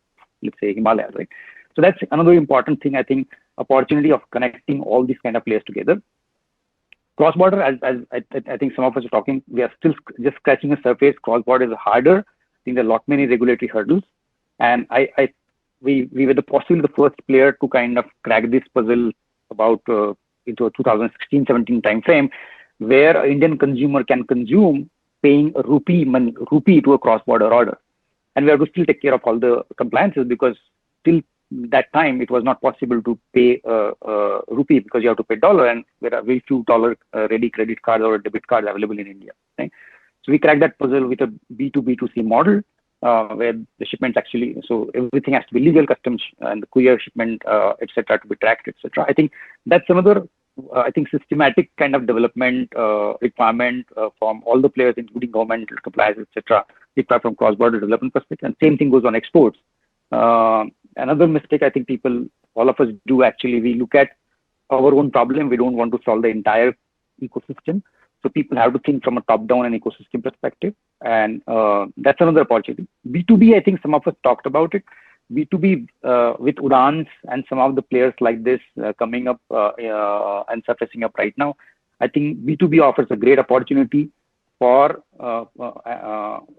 let's say, Himalayas, right? So that's another important thing, I think, opportunity of connecting all these kind of players together. Cross-border, as I think some of us are talking, we are still just scratching the surface. Cross-border is harder. I think there are a lot many regulatory hurdles. And we were possibly the first player to kind of crack this puzzle about into a 2016-17 timeframe, where an Indian consumer can consume paying a rupee to a cross-border order. And we have to still take care of all the compliances because till that time it was not possible to pay rupee because you have to pay dollar, and there are very few dollar ready credit cards or debit cards available in India. Right? So we cracked that puzzle with a B2B2C model. Where the shipments actually, so everything has to be legal, customs and the courier shipment, etc., to be tracked, etc. I think that's another, I think, systematic kind of development requirement from all the players, including government compliance, etc., required from cross-border development perspective. And same thing goes on exports. Another mistake I think all of us do actually, we look at our own problem. We don't want to solve the entire ecosystem. So people have to think from a top-down and ecosystem perspective, and that's another opportunity. B2B, I think some of us talked about it. B2B with Udans and some of the players like this coming up and surfacing up right now, I think B2B offers a great opportunity for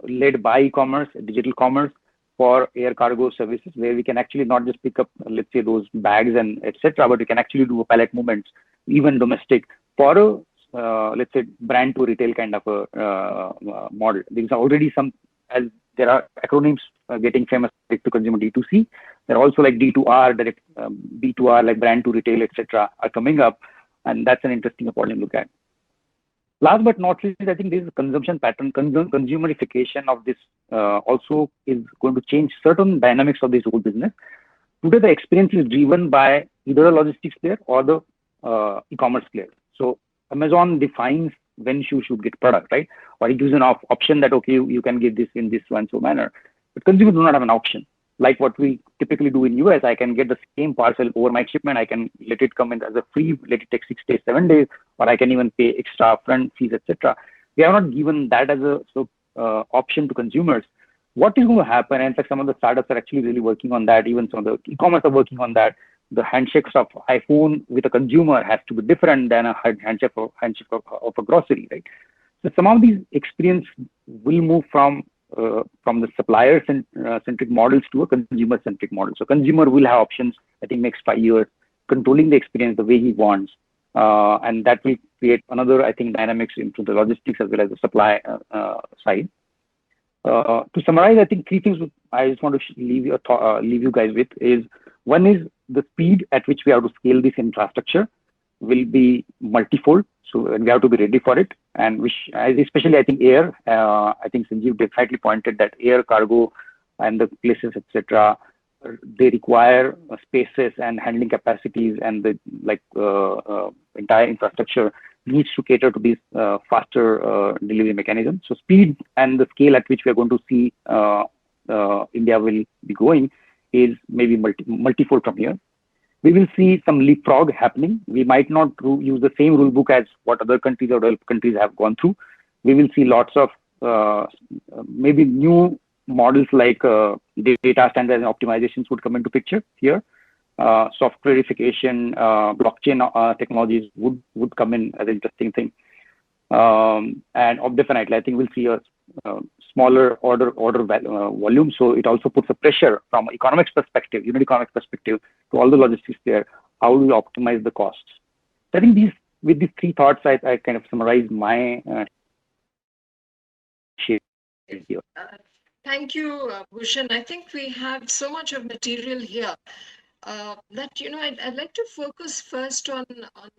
led by e-commerce, digital commerce, for air cargo services, where we can actually not just pick up, let's say, those bags and etc., but we can actually do a pallet movements, even domestic, for a let's say brand to retail kind of a model. There is already some, as there are acronyms getting famous, like to consumer D2C. There are also like D2R, direct B2R, like brand to retail, etc., are coming up, and that's an interesting opportunity to look at. Last but not least, I think this consumption pattern, consumerification of this also is going to change certain dynamics of this whole business. Today, the experience is driven by either a logistics player or the e-commerce player. So Amazon defines when you should get product, right? Or it gives an option that, okay, you can get this in this one so manner. But consumers do not have an option. Like what we typically do in US, I can get the same parcel over my shipment. I can let it come in as a free, let it take 6 days, 7 days, or I can even pay extra upfront fees, etc. We have not given that as a option to consumers. What is going to happen? And in fact, some of the startups are actually really working on that. Even some of the e-commerce are working on that. The handshakes of iPhone with a consumer has to be different than a handshake of a grocery, right? So some of these experience will move from the supplier centric models to a consumer centric model. So consumer will have options, I think, next 5 years, controlling the experience the way he wants. And that will create another, I think, dynamics into the logistics as well as the supply side. To summarize, I think 3 things I just want to leave you guys with is, one is the speed at which we have to scale this infrastructure will be multifold. So we have to be ready for it. And especially, I think, air, I think Sanjeev definitely pointed that air cargo and the places, etc., they require spaces and handling capacities, and the entire infrastructure needs to cater to these faster delivery mechanisms. So speed and the scale at which we are going to see India will be going is maybe multifold from here. We will see some leapfrog happening. We might not use the same rule book as what other countries or developed countries have gone through. We will see lots of maybe new models like data standards and optimizations would come into picture here. Softwareification, blockchain technologies would come in as an interesting thing. And definitely, I think we'll see a smaller order volume. So it also puts a pressure from economics perspective, unit economics perspective, to all the logistics there. How do we optimize the costs? So I think with these 3 thoughts, I kind of summarize my share here. Thank you, Bhushan. I think we have so much of material here that, I'd like to focus first on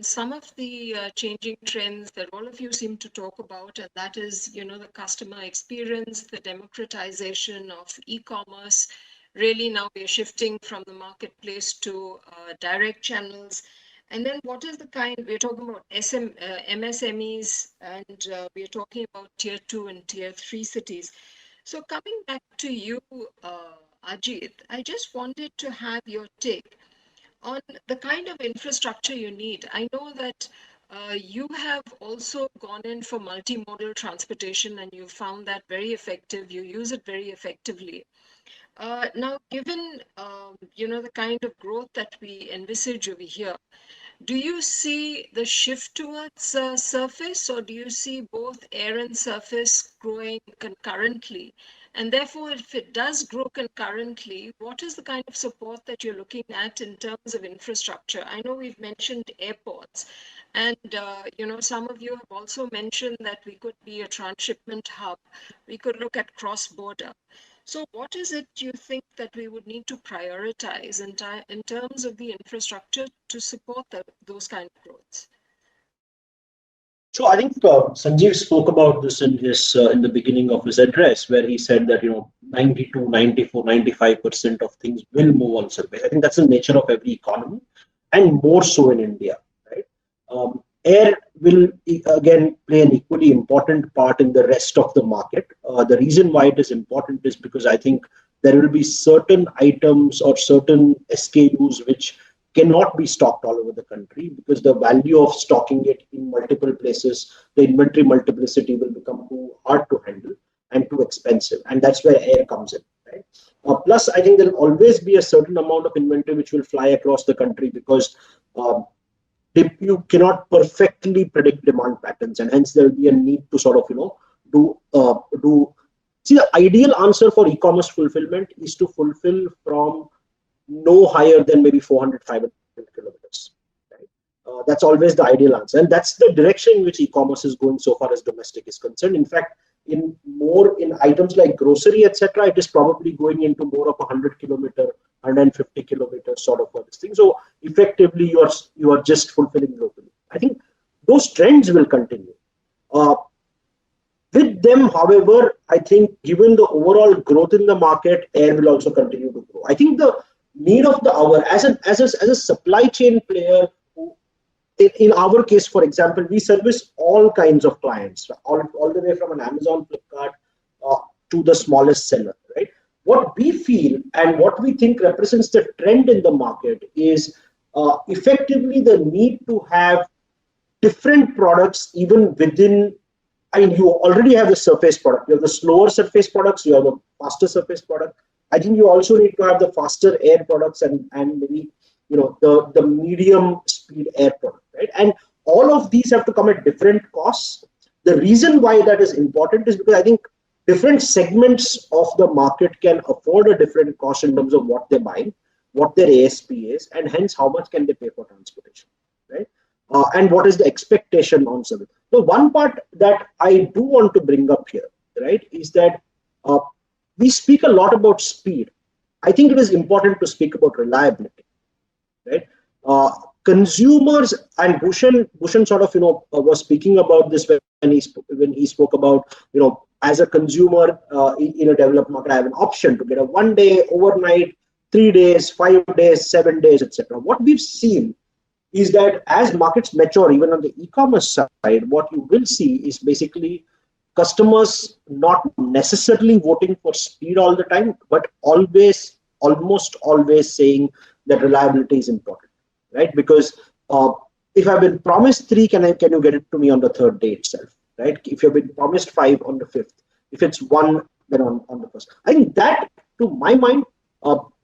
some of the changing trends that all of you seem to talk about, and that is, the customer experience, the democratization of e-commerce. Really, now we're shifting from the marketplace to direct channels. And then what is the we're talking about MSMEs, and we're talking about tier 2 and tier 3 cities. So coming back to you, Ajit, I just wanted to have your take on the kind of infrastructure you need. I know that you have also gone in for multimodal transportation, and you found that very effective. You use it very effectively. Now, given the kind of growth that we envisage over here, do you see the shift towards surface, or do you see both air and surface growing concurrently? And therefore, if it does grow concurrently, what is the kind of support that you're looking at in terms of infrastructure? I know we've mentioned airports, and some of you have also mentioned that we could be a transshipment hub. We could look at cross-border. So what is it you think that we would need to prioritize in terms of the infrastructure to support those kind of growths? So I think Sanjeev spoke about this in the beginning of his address, where he said that 92, 94, 95% of things will move on surface. I think that's the nature of every economy, and more so in India, right? Air will again play an equally important part in the rest of the market. The reason why it is important is because I think there will be certain items or certain SKUs which cannot be stocked all over the country, because the value of stocking it in multiple places, the inventory multiplicity will become too hard to handle and too expensive. And that's where air comes in, right? Plus, I think there'll always be a certain amount of inventory which will fly across the country because you cannot perfectly predict demand patterns, and hence there will be a need to sort of do. See, the ideal answer for e-commerce fulfillment is to fulfill from no higher than maybe 400, 500 kilometers. Right? That's always the ideal answer, and that's the direction in which e-commerce is going so far as domestic is concerned. In fact, in items like grocery, etc., it is probably going into more of 100-kilometer, 150-kilometer sort of this thing. So effectively, you are just fulfilling locally. I think those trends will continue. With them, however, I think given the overall growth in the market, air will also continue to grow. I think the need of the hour as a supply chain player. In our case, for example, we service all kinds of clients, all the way from an Amazon, Flipkart to the smallest seller, right? What we feel and what we think represents the trend in the market is effectively the need to have different products even within. I mean, you already have the surface product. You have the slower surface products. You have the faster surface product. I think you also need to have the faster air products and maybe the medium speed air product, right? And all of these have to come at different costs. The reason why that is important is because I think different segments of the market can afford a different cost in terms of what they're buying, what their ASP is, and hence how much can they pay for transportation, right? And what is the expectation on service. So one part that I do want to bring up here, right, is that we speak a lot about speed. I think it is important to speak about reliability, right? Consumers, and Bhushan sort of was speaking about this when he spoke about as a consumer in a developed market, I have an option to get a 1 day, overnight, 3 days, 5 days, 7 days, etc. What we've seen is that as markets mature, even on the e-commerce side, what you will see is basically customers not necessarily voting for speed all the time, but almost always saying that reliability is important, right? Because if I've been promised 3, can you get it to me on the 3rd day itself, right? If you've been promised 5 on the 5th, if it's 1, then on the 1st. I think that, to my mind,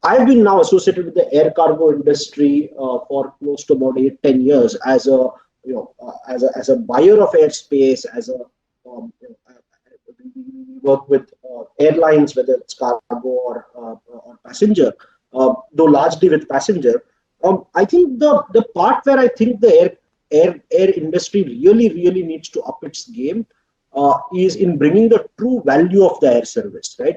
I've been now associated with the air cargo industry for close to about 8-10 years as a as a buyer of airspace, as a we work with airlines, whether it's cargo or passenger, though largely with passenger. I think the part where I think the air industry really needs to up its game is in bringing the true value of the air service, right?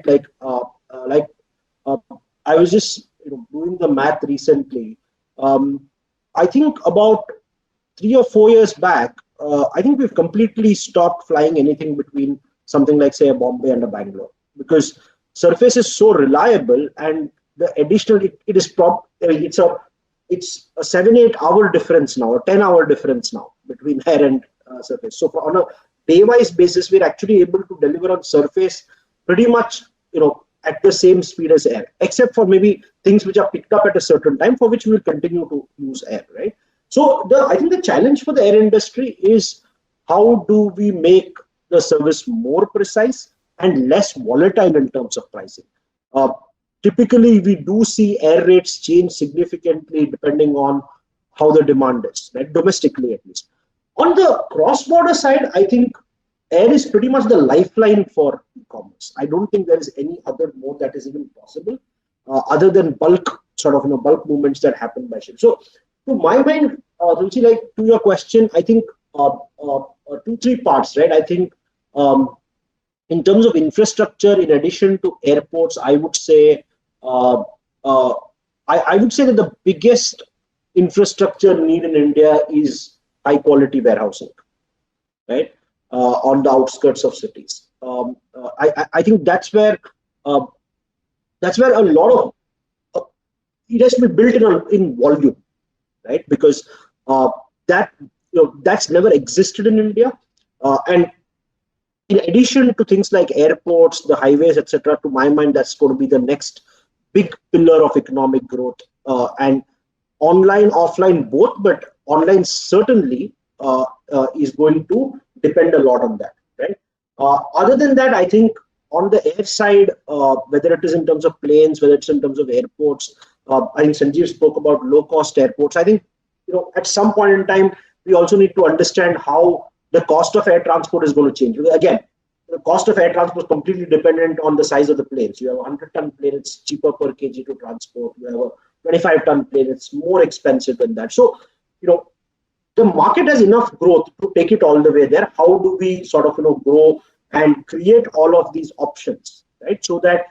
I was just doing the math recently. I think about 3 or 4 years back, I think we've completely stopped flying anything between something like, say, a Bombay and a Bangalore, because surface is so reliable, and the additional it's a 7-8 hour difference now, a 10-hour difference now between air and surface. So on a day-wise basis, we're actually able to deliver on surface pretty much at the same speed as air, except for maybe things which are picked up at a certain time, for which we will continue to use air, right? So I think the challenge for the air industry is how do we make the service more precise and less volatile in terms of pricing. Typically, we do see air rates change significantly depending on how the demand is, right? Domestically, at least. On the cross-border side, I think air is pretty much the lifeline for e-commerce. I don't think there is any other mode that is even possible other than bulk bulk movements that happen by ship. So to my mind, Tulsi, like to your question, I think 2-3 parts, right? I think in terms of infrastructure, in addition to airports, I would say I would say that the biggest infrastructure need in India is high quality warehousing, right? On the outskirts of cities. I think that's where a lot of it has to be built in volume, right? Because that's never existed in India, and in addition to things like airports, the highways, etc., to my mind, that's going to be the next big pillar of economic growth, and online, offline, both, but online certainly is going to depend a lot on that, right? Other than that, I think on the air side, whether it is in terms of planes, whether it's in terms of airports, I think Sanjeev spoke about low-cost airports. I think, at some point in time, we also need to understand how the cost of air transport is going to change. Again, the cost of air transport is completely dependent on the size of the planes. You have a 100-ton plane, it's cheaper per kg to transport. You have a 25-ton plane, it's more expensive than that. So, the market has enough growth to take it all the way there. How do we sort of, grow and create all of these options, right? So that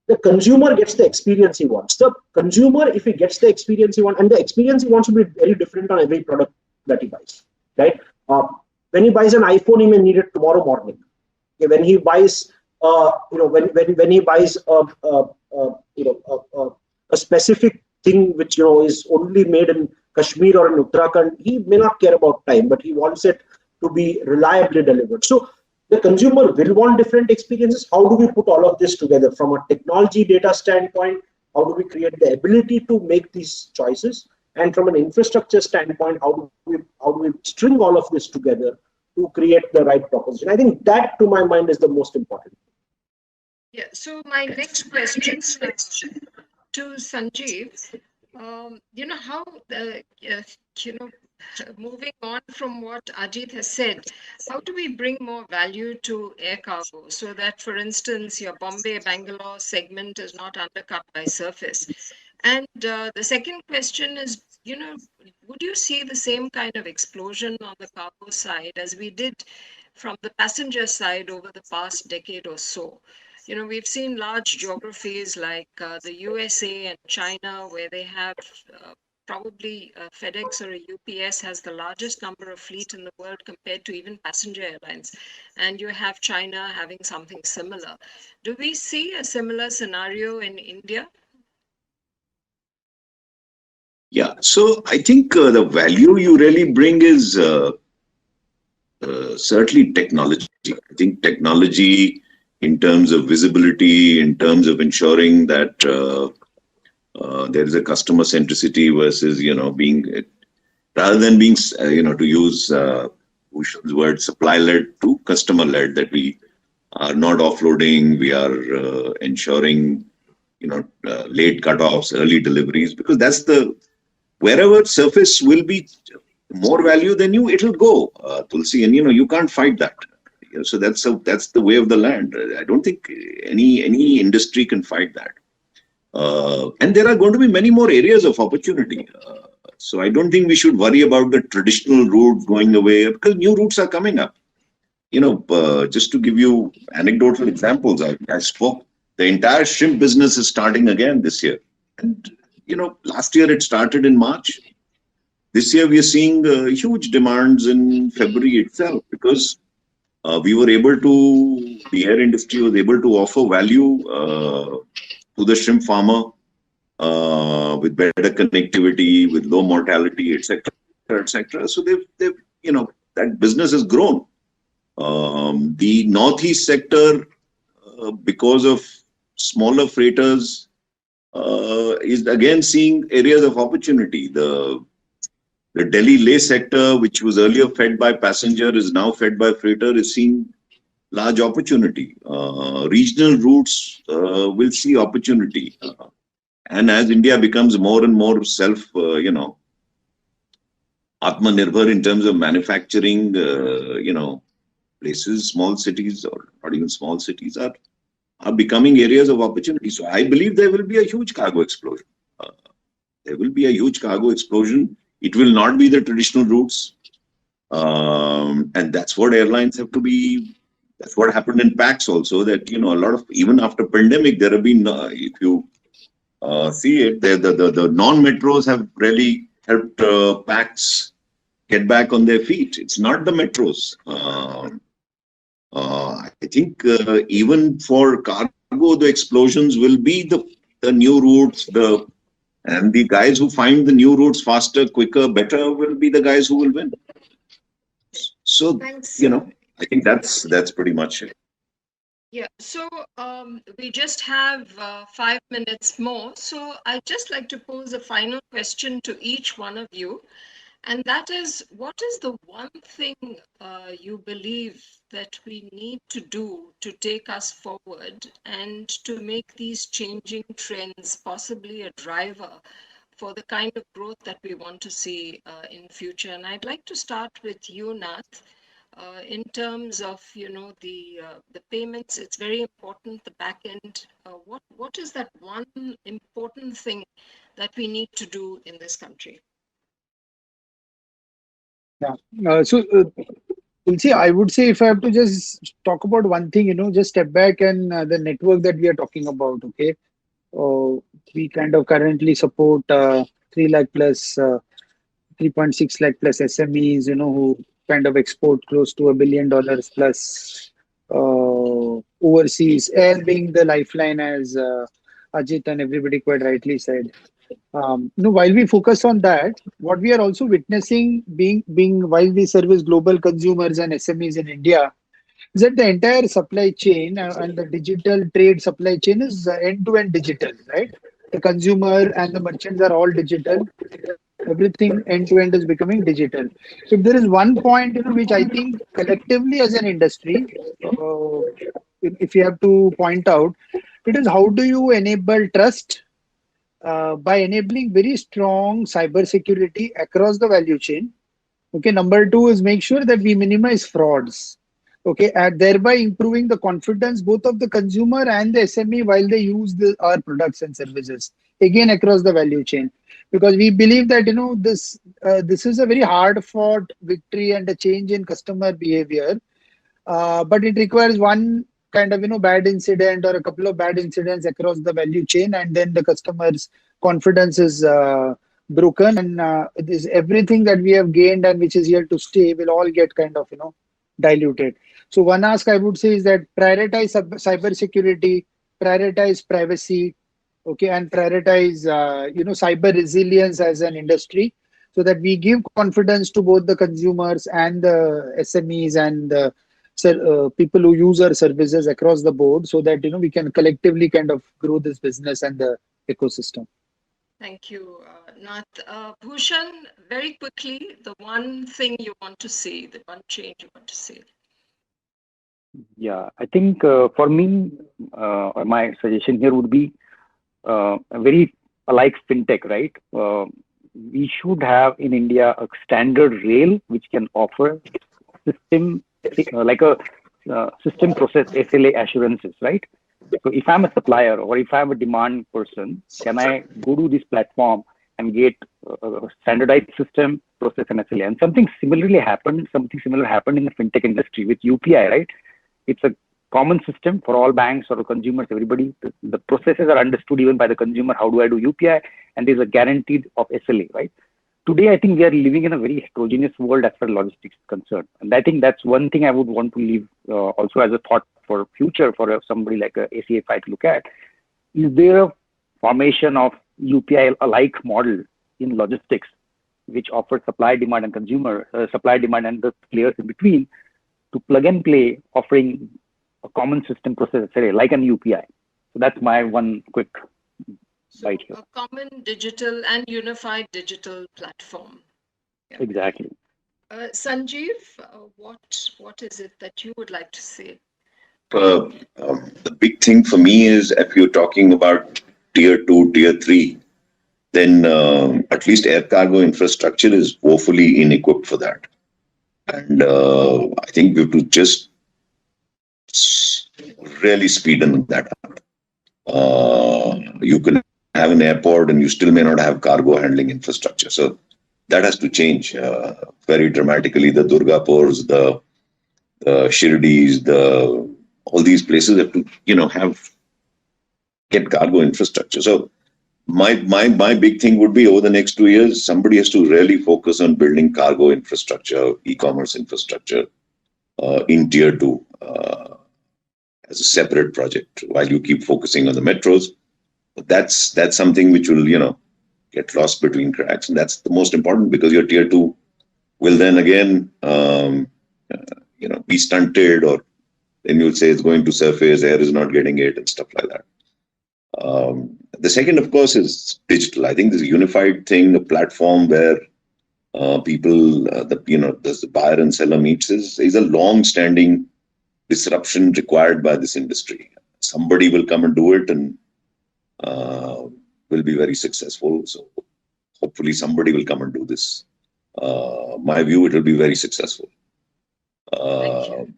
the consumer gets the experience he wants. The consumer, if he gets the experience he wants, and the experience he wants will be very different on every product that he buys, right? When he buys an iPhone, he may need it tomorrow morning. Okay, when he buys, when he buys a specific thing which is only made in Kashmir or in Uttarakhand, he may not care about time, but he wants it to be reliably delivered. So the consumer will want different experiences. How do we put all of this together from a technology data standpoint? How do we create the ability to make these choices? And from an infrastructure standpoint, how do we string all of this together to create the right proposition? I think that, to my mind, is the most important. Yeah. So my next question to Sanjeev, how moving on from what Ajit has said, how do we bring more value to air cargo so that, for instance, your Bombay-Bangalore segment is not undercut by surface? And the second question is, would you see the same kind of explosion on the cargo side as we did from the passenger side over the past decade or so? We've seen large geographies like the USA and China, where they have probably FedEx or a UPS has the largest number of fleet in the world compared to even passenger airlines. And you have China having something similar. Do we see a similar scenario in India? Yeah, so I think the value you really bring is certainly technology. I think technology in terms of visibility, in terms of ensuring that there is a customer centricity versus, being, rather than being, to use Bhushan's word, supply-led to customer-led, that we are not offloading, we are ensuring, late cutoffs, early deliveries, because that's wherever surface will be more value than you, it'll go, Tulsi, and you can't fight that. So that's the way of the land. I don't think any industry can fight that. And there are going to be many more areas of opportunity. So I don't think we should worry about the traditional route going away, because new routes are coming up. Just to give you anecdotal examples, I spoke, the entire shrimp business is starting again this year. And, last year it started in March. This year we are seeing huge demands in February itself, because the air industry was able to offer value to the shrimp farmer with better connectivity, with low mortality, etc., etc. So they've that business has grown. The Northeast sector, because of smaller freighters, is again seeing areas of opportunity. The Delhi-Leh sector, which was earlier fed by passenger, is now fed by freighter, is seeing large opportunity. Regional routes will see opportunity. And as India becomes more and more Atmanirbhar in terms of manufacturing, places, small cities, or not even small cities, are becoming areas of opportunity. So I believe there will be a huge cargo explosion. There will be a huge cargo explosion. It will not be the traditional routes. And that's what airlines have to be. That's what happened in PAX also, that, a lot of, even after pandemic, there have been, if you see it, the non-metros have really helped PAX get back on their feet. It's not the metros. I think even for cargo, the explosions will be the new routes, and the guys who find the new routes faster, quicker, better will be the guys who will win. So, Thanks. I think that's pretty much it. Yeah, so we just have 5 minutes more. So I'd just like to pose a final question to each one of you. And that is, what is the one thing you believe that we need to do to take us forward and to make these changing trends possibly a driver for the kind of growth that we want to see in future? And I'd like to start with you, Nath. In terms of the payments, it's very important. The back end. What is that one important thing that we need to do in this country? Yeah. Tulsi, I would say if I have to just talk about one thing, just step back and the network that we are talking about. Okay, we kind of currently support 3 lakh plus, 3.6 lakh plus SMEs, who kind of export close to $1 billion plus overseas, air being the lifeline, as Ajit and everybody quite rightly said. While we focus on that, what we are also witnessing, being while we service global consumers and SMEs in India, is that the entire supply chain and the digital trade supply chain is end-to-end digital, right? The consumer and the merchants are all digital. Everything end-to-end is becoming digital. So if there is one point, which I think collectively as an industry, if you have to point out, it is how do you enable trust by enabling very strong cybersecurity across the value chain. Okay, number two is make sure that we minimize frauds. Okay, and thereby improving the confidence both of the consumer and the SME while they use our products and services. Again, across the value chain, because we believe that this is a very hard fought victory and a change in customer behavior, but it requires one kind of bad incident or a couple of bad incidents across the value chain, and then the customer's confidence is broken, and this everything that we have gained and which is here to stay will all get kind of diluted. So one ask I would say is that prioritize cyber security, prioritize privacy, okay, and prioritize cyber resilience as an industry, so that we give confidence to both the consumers and the SMEs and the people who use our services across the board, so that we can collectively kind of grow this business and the ecosystem. Thank you, Nath. Bhushan, very quickly, the one thing you want to see, the one change you want to see. Yeah, I think for me, my suggestion here would be very like fintech, right? We should have in India a standard rail which can offer system like a system process SLA assurances, right? So if I'm a supplier or if I'm a demand person, can I go to this platform and get a standardized system process and SLA? And something similar happened in the fintech industry with UPI, right? It's a common system for all banks or consumers, everybody. The processes are understood even by the consumer. How do I do UPI? And there's a guaranteed of SLA, right? Today, I think we are living in a very heterogeneous world as far as logistics is concerned. And I think that's one thing I would want to leave also as a thought for future for somebody like a ACFI to look at. Is there a formation of UPI-alike model in logistics, which offers supply, demand, and consumer, supply, demand, and the players in between to plug and play, offering a common system process, like an UPI? So that's my one quick bite here. A common digital and unified digital platform. Yeah. Exactly. Sanjeev, what is it that you would like to say? The big thing for me is if you're talking about tier 2, tier 3, then at least air cargo infrastructure is woefully inequipped for that. And I think we have to just really speed that up. You can have an airport and you still may not have cargo handling infrastructure. So that has to change very dramatically. The Durgapurs, the Shirdis, all these places have to, get cargo infrastructure. So my big thing would be over the next 2 years, somebody has to really focus on building cargo infrastructure, e-commerce infrastructure in tier 2 as a separate project while you keep focusing on the metros. But that's something which will, get lost between cracks. And that's the most important, because your tier 2 will then again, be stunted, or then you'll say it's going to surface, air is not getting it, and stuff like that. The second, of course, is digital. I think this unified thing, a platform where People, the buyer and seller meets is a long-standing disruption required by this industry. Somebody will come and do it and will be very successful. So hopefully somebody will come and do this. My view, it will be very successful. Thank you.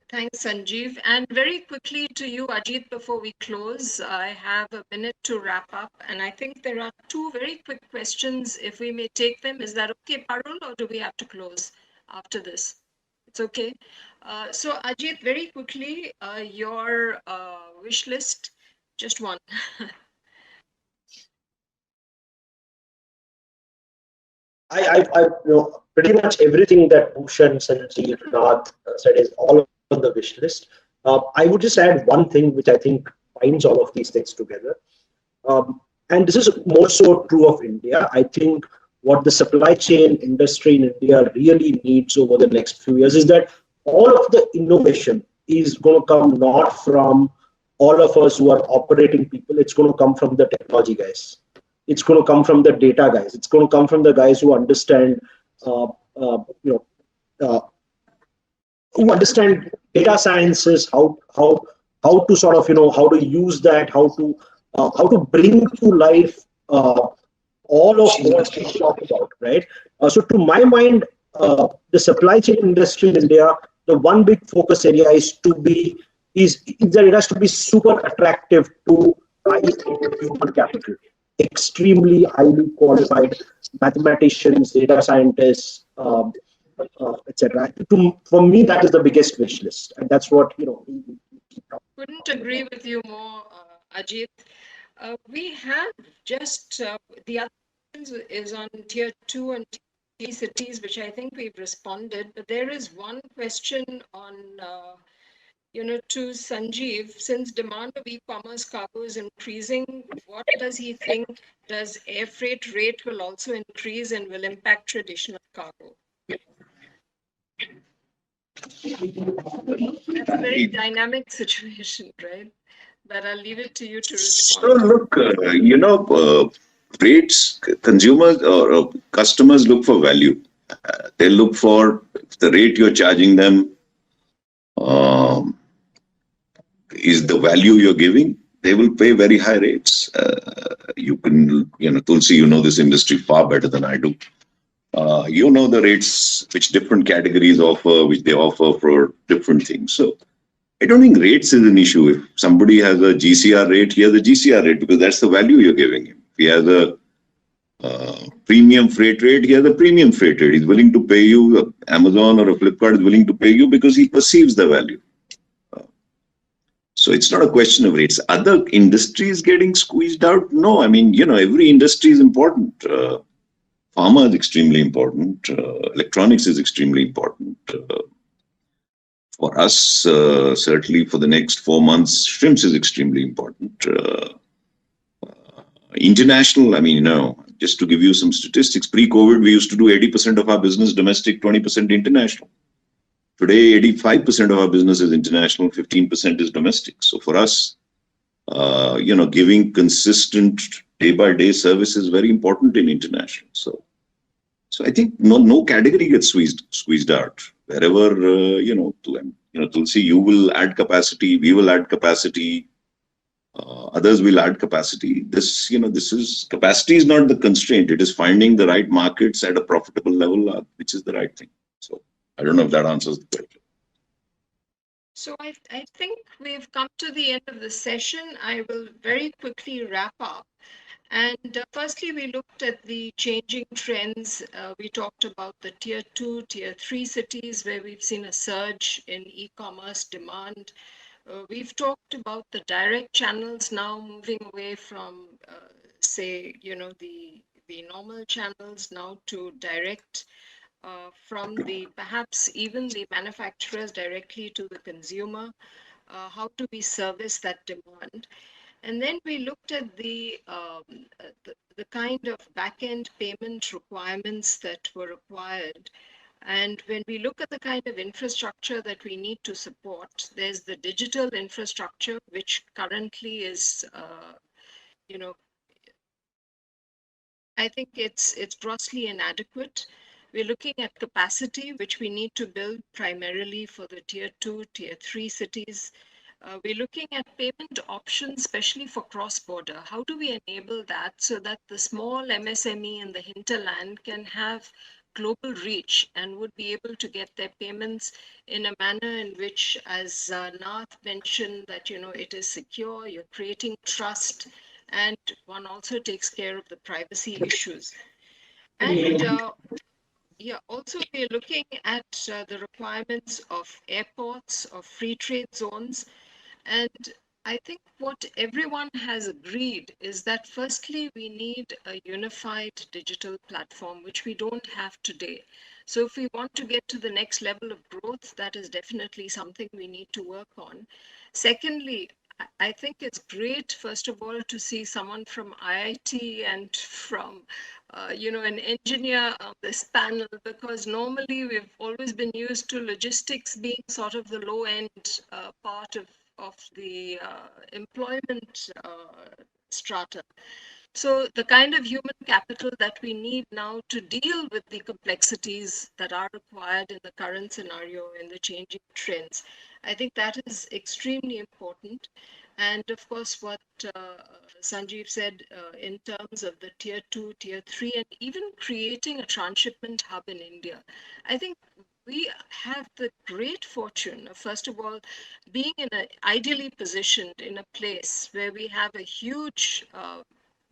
Thanks, Sanjeev. And very quickly to you, Ajit, before we close, I have a minute to wrap up. And I think there are two very quick questions, if we may take them. Is that okay, Parul, or do we have to close after this? It's okay. So, Ajit, very quickly, your wish list, just one. Pretty much everything that Bhushan, Sanjeev, Nath said is all on the wish list. I would just add one thing which I think binds all of these things together. And this is more so true of India. I think what the supply chain industry in India really needs over the next few years is that all of the innovation is going to come not from all of us who are operating people. It's going to come from the technology guys. It's going to come from the data guys. It's going to come from the guys who understand, who understand data sciences, how to sort of how to use that, how to bring to life all of what we talk about, right? So to my mind, the supply chain industry in India, the one big focus area is that it has to be super attractive to human capital. Extremely highly qualified mathematicians, data scientists, etc. For me, that is the biggest wish list, and that's what Couldn't agree with you more, Ajit. We have just the other is on tier 2 and tier 3 cities, which I think we've responded. But there is one question on to Sanjeev, since demand of e-commerce cargo is increasing, what does he think? Does air freight rate will also increase and will impact traditional cargo? It's a very dynamic situation, right? But I'll leave it to you to respond. So look, rates, consumers or customers look for value. They look for the rate you're charging them. Is the value you're giving, they will pay very high rates. You can, Tulsi, you know this industry far better than I do. You know the rates which different categories offer, which they offer for different things. So I don't think rates is an issue. If somebody has a GCR rate, he has a GCR rate because that's the value you're giving him. If he has a premium freight rate, he has a premium freight rate. He's willing to pay you. Amazon or a Flipkart is willing to pay you because he perceives the value. So it's not a question of rates. Other industries getting squeezed out? No, I mean, every industry is important. Pharma is extremely important. Electronics is extremely important. For us, certainly for the next 4 months, shrimps is extremely important. International, I mean, just to give you some statistics, pre-COVID, we used to do 80% of our business domestic, 20% international. Today, 85% of our business is international, 15% is domestic. So for us, giving consistent day-by-day service is very important in international. So I think no category gets squeezed out. Wherever, Tulsi, you will add capacity, we will add capacity, others will add capacity. This is capacity is not the constraint. It is finding the right markets at a profitable level, which is the right thing. So I don't know if that answers the question. So I think we've come to the end of the session. I will very quickly wrap up. And firstly, we looked at the changing trends. We talked about the tier 2, tier 3 cities where we've seen a surge in e-commerce demand. We've talked about the direct channels now moving away from, say, the normal channels now to direct. From perhaps even the manufacturers directly to the consumer, how do we service that demand? And then we looked at the kind of back-end payment requirements that were required. And when we look at the kind of infrastructure that we need to support, there's the digital infrastructure, which currently is, I think it's grossly inadequate. We're looking at capacity, which we need to build primarily for the tier 2, tier 3 cities. We're looking at payment options, especially for cross-border. How do we enable that so that the small MSME in the hinterland can have global reach and would be able to get their payments in a manner in which, as Nath mentioned, that it is secure, you're creating trust, and one also takes care of the privacy issues. And also we're looking at the requirements of airports, of free trade zones. And I think what everyone has agreed is that firstly, we need a unified digital platform, which we don't have today. So if we want to get to the next level of growth, that is definitely something we need to work on. Secondly, I think it's great, first of all, to see someone from IIT and from, an engineer on this panel, because normally we've always been used to logistics being sort of the low end part of the employment strata. So the kind of human capital that we need now to deal with the complexities that are required in the current scenario, in the changing trends, I think that is extremely important. And of course, what Sanjeev said in terms of the tier 2, tier 3, and even creating a transshipment hub in India, I think we have the great fortune of, first of all, being ideally positioned in a place where we have a huge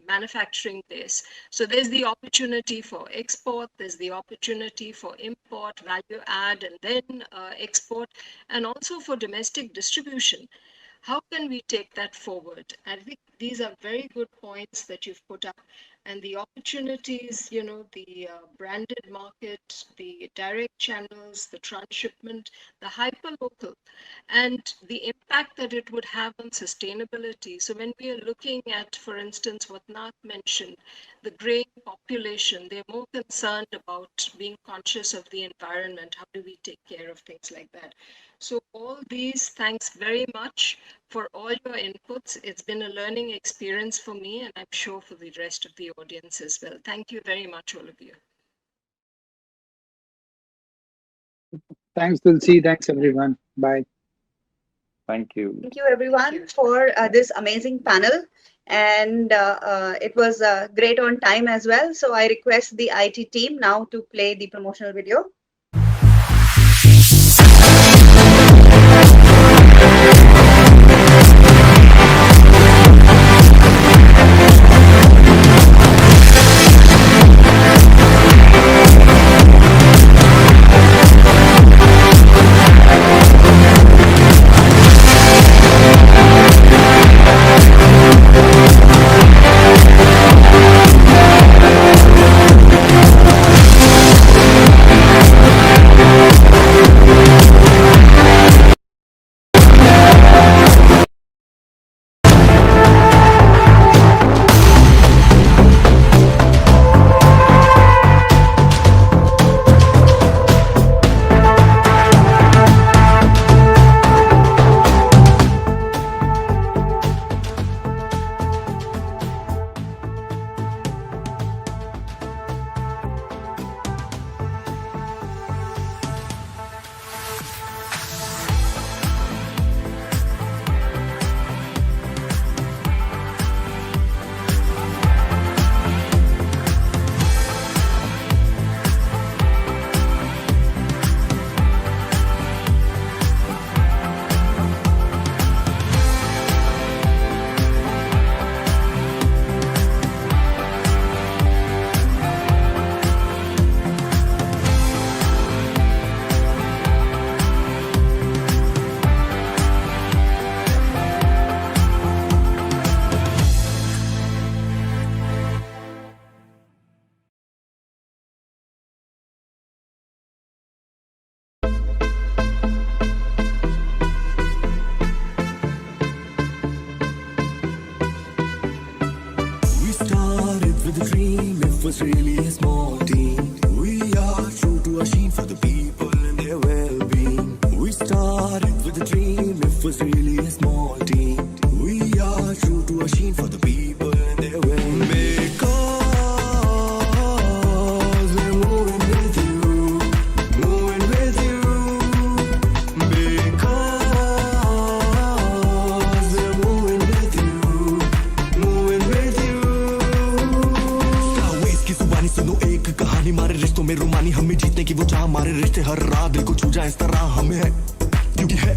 manufacturing base. So there's the opportunity for export, there's the opportunity for import, value add, and then export, and also for domestic distribution. How can we take that forward? I think these are very good points that you've put up. And the opportunities, the branded market, the direct channels, the transshipment, the hyperlocal, and the impact that it would have on sustainability. So when we are looking at, for instance, what Nath mentioned, the graying population, they're more concerned about being conscious of the environment. How do we take care of things like that? So all these, thanks very much for all your inputs. It's been a learning experience for me, and I'm sure for the rest of the audience as well. Thank you very much, all of you. Thanks, Tulsi. Thanks, everyone. Bye. Thank you. Thank you, everyone, for this amazing panel. And it was great on time as well. So I request the IT team now to play the promotional video. was really a small team. We are true to our sheen for the people and their well-being. We started with a dream, it was really a small team. We are true to our sheen for the people and their well-being. जवानी हमें जीतने की वो चाह, हमारे रिश्ते हर रात दिल को छू जाए इस तरह हमें है, क्योंकि है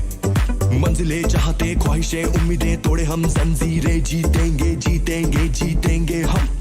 मंजिलें चाहते ख्वाहिशें उम्मीदें तोड़े हम जंजीरें, जीतेंगे जीतेंगे जीतेंगे हम।